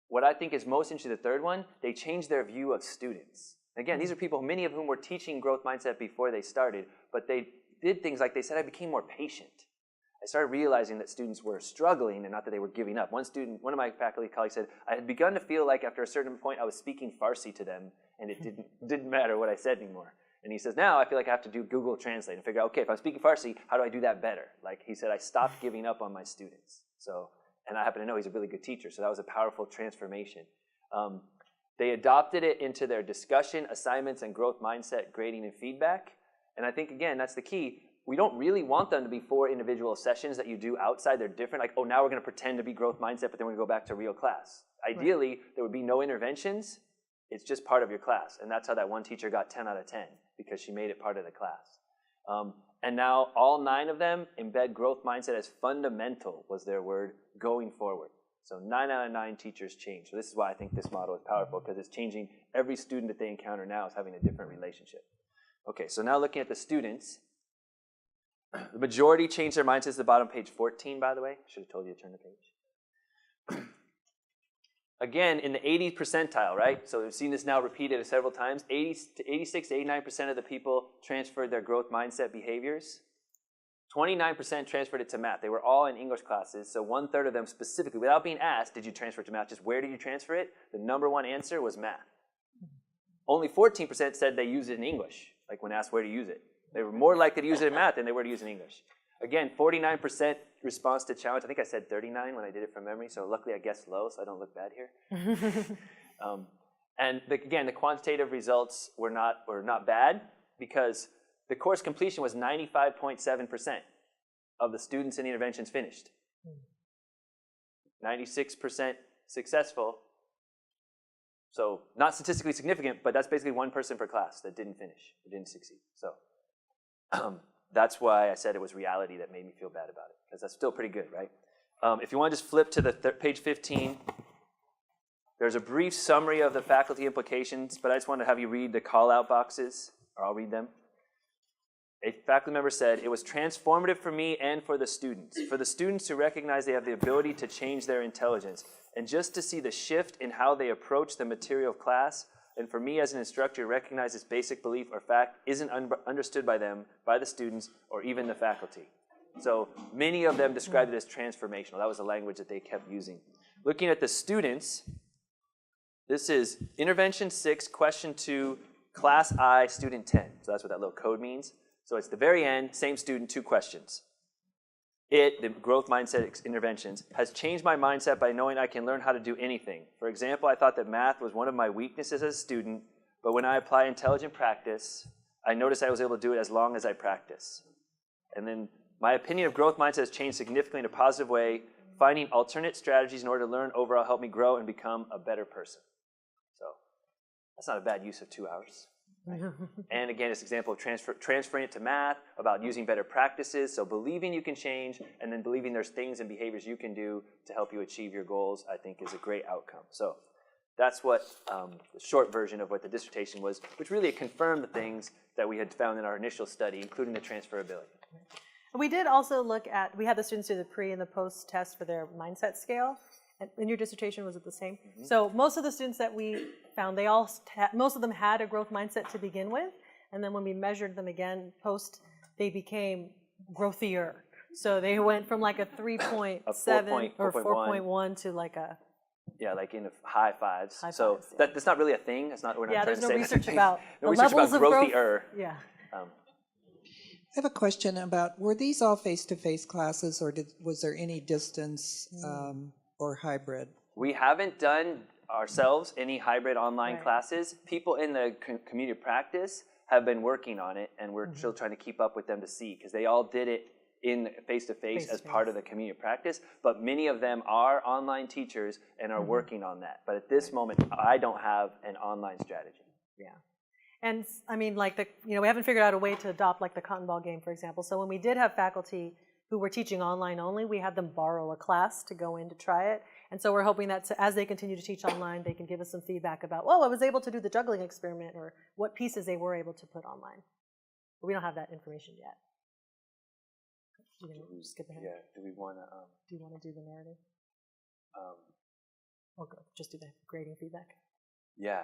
What I think is most interesting, the third one, they changed their view of students. Again, these are people, many of whom were teaching growth mindset before they started, but they did things like they said, I became more patient. I started realizing that students were struggling and not that they were giving up. One of my faculty colleagues said, I had begun to feel like after a certain point I was speaking Farsi to them and it didn't matter what I said anymore. And he says, now I feel like I have to do Google Translate and figure out, okay, if I'm speaking Farsi, how do I do that better? Like he said, I stopped giving up on my students. So, and I happen to know he's a really good teacher, so that was a powerful transformation. They adopted it into their discussion, assignments, and growth mindset, grading, and feedback. And I think, again, that's the key. We don't really want them to be 4 individual sessions that you do outside. They're different. Like, oh, now we're going to pretend to be growth mindset, but then we're going to go back to real class. Ideally, there would be no interventions. It's just part of your class. And that's how that one teacher got 10 out of 10, because she made it part of the class. And now all 9 of them embed growth mindset as fundamental, was their word, going forward. So 9 out of 9 teachers change. So this is why I think this model is powerful, because it's changing every student that they encounter now is having a different relationship. Okay, so now looking at the students. The majority changed their mindsets at the bottom, page 14, by the way. Should have told you to turn the page. Again, in the 80th percentile, right? So we've seen this now repeated several times. 86 to 89% of the people transferred their growth mindset behaviors. 29% transferred it to math. They were all in English classes, so 1/3 of them specifically, without being asked, did you transfer it to math? Just where did you transfer it? The number one answer was math. Only 14% said they use it in English, like when asked where to use it. They were more likely to use it in math than they were to use it in English. Again, 49% response to challenge. I think I said 39 when I did it from memory, so luckily I guessed low, so I don't look bad here. And again, the quantitative results were not bad, because the course completion was 95.7% of the students in the interventions finished. 96% successful. So not statistically significant, but that's basically one person per class that didn't finish, or didn't succeed. So that's why I said it was reality that made me feel bad about it, because that's still pretty good, right? If you want to just flip to the page 15, there's a brief summary of the faculty implications, but I just want to have you read the call-out boxes, or I'll read them. A faculty member said, "It was transformative for me and for the students. For the students to recognize they have the ability to change their intelligence, and just to see the shift in how they approach the material of class, and for me as an instructor to recognize this basic belief or fact isn't understood by them, by the students, or even the faculty." So many of them described it as transformational. That was the language that they kept using. Looking at the students, this is Intervention 6, Question 2, Class I, Student 10. So that's what that little code means. So it's the very end, same student, 2 questions. The growth mindset interventions, has changed my mindset by knowing I can learn how to do anything. For example, I thought that math was one of my weaknesses as a student, but when I apply intelligent practice, I noticed I was able to do it as long as I practice. And then my opinion of growth mindset has changed significantly in a positive way. Finding alternate strategies in order to learn overall helped me grow and become a better person. So that's not a bad use of 2 hours. And again, it's an example of transferring it to math, about using better practices. So believing you can change, and then believing there's things and behaviors you can do to help you achieve your goals, I think is a great outcome. So that's what the short version of what the dissertation was, which really confirmed the things that we had found in our initial study, including the transferability. We did also look at, we had the students do the pre and the post test for their mindset scale. And in your dissertation, was it the same? Mm-hmm. So most of the students that we found, most of them had a growth mindset to begin with. And then when we measured them again post, they became growthier. So they went from like a 3.7 or 4.1 to like a... Yeah, like in the high fives. That's not really a thing. That's not, we're not trying to say there's no research about no research about growthier. Yeah. I have a question about, were these all face-to-face classes, or was there any distance or hybrid? We haven't done ourselves any hybrid online classes. People in the community practice have been working on it, and we're still trying to keep up with them to see, because they all did it in face-to-face as part of the community practice, but many of them are online teachers and are working on that. But at this moment, I don't have an online strategy. Yeah. And I mean, like we haven't figured out a way to adopt like the cotton ball game, for example. So when we did have faculty who were teaching online only, we had them borrow a class to go in to try it. And so we're hoping that as they continue to teach online, they can give us some feedback about, well, I was able to do the juggling experiment, or what pieces they were able to put online. But we don't have that information yet. Do we skip ahead? Yeah. Do we want to? Do you want to do the narrative? Or just do the grading feedback? Yeah.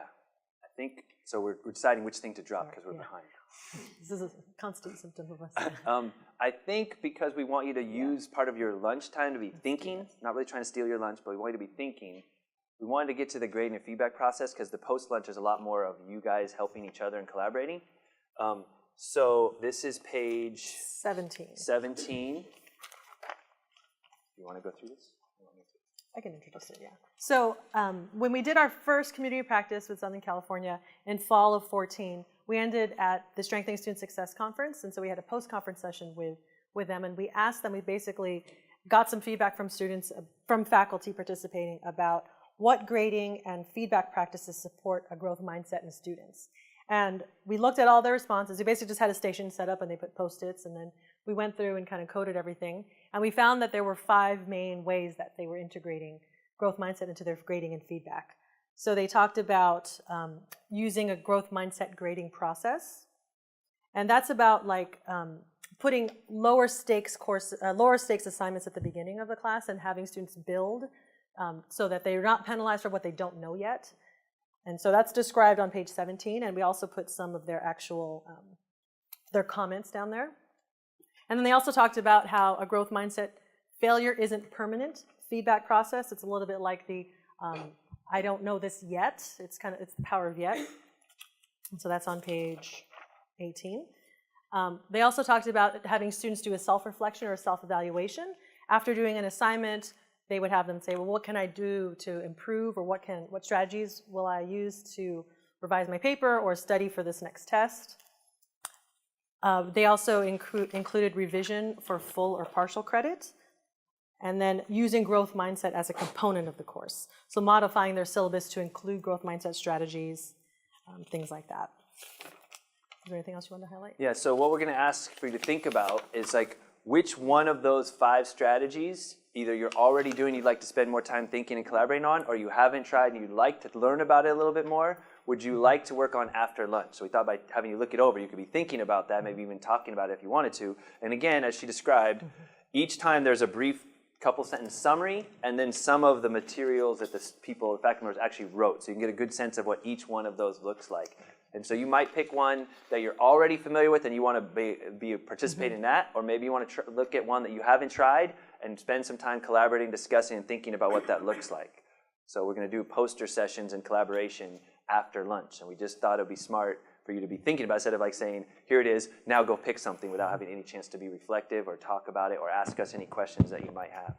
I think so. We're deciding which thing to drop because we're behind. This is a constant symptom of us. I think because we want you to use part of your lunchtime to be thinking, not really trying to steal your lunch, but we want you to be thinking. We wanted to get to the grading and feedback process because the post-lunch is a lot more of you guys helping each other and collaborating. So this is page 17. You want to go through this? I can introduce it, yeah. So when we did our first community practice with Southern California in fall of 14, we ended at the Strengthening Student Success Conference, and so we had a post-conference session with them, and we asked them, we basically got some feedback from students, from faculty participating about what grading and feedback practices support a growth mindset in students. And we looked at all their responses. We basically just had a station set up and they put Post-its, and then we went through and kind of coded everything. And we found that there were 5 main ways that they were integrating growth mindset into their grading and feedback. So they talked about using a growth mindset grading process. And that's about like putting lower stakes assignments at the beginning of the class and having students build so that they're not penalized for what they don't know yet. And so that's described on page 17, and we also put some of their actual, their comments down there. And then they also talked about how a growth mindset failure isn't permanent feedback process. It's a little bit like the, I don't know this yet. It's the power of yet. And so that's on page 18. They also talked about having students do a self-reflection or a self-evaluation. After doing an assignment, they would have them say, well, what can I do to improve, or what strategies will I use to revise my paper or study for this next test? They also included revision for full or partial credit, and then using growth mindset as a component of the course. So modifying their syllabus to include growth mindset strategies, things like that. Is there anything else you want to highlight? Yeah, so what we're going to ask for you to think about is like which one of those 5 strategies either you're already doing, you'd like to spend more time thinking and collaborating on, or you haven't tried and you'd like to learn about it a little bit more, would you like to work on after lunch? So we thought by having you look it over, you could be thinking about that, maybe even talking about it if you wanted to. And again, as she described, each time there's a brief couple sentence summary and then some of the materials that the people, the faculty members actually wrote. So you can get a good sense of what each one of those looks like. And so you might pick one that you're already familiar with and you want to participate in that, or maybe you want to look at one that you haven't tried and spend some time collaborating, discussing, and thinking about what that looks like. So we're going to do poster sessions and collaboration after lunch, and we just thought it would be smart for you to be thinking about it instead of like saying, here it is, now go pick something without having any chance to be reflective or talk about it or ask us any questions that you might have.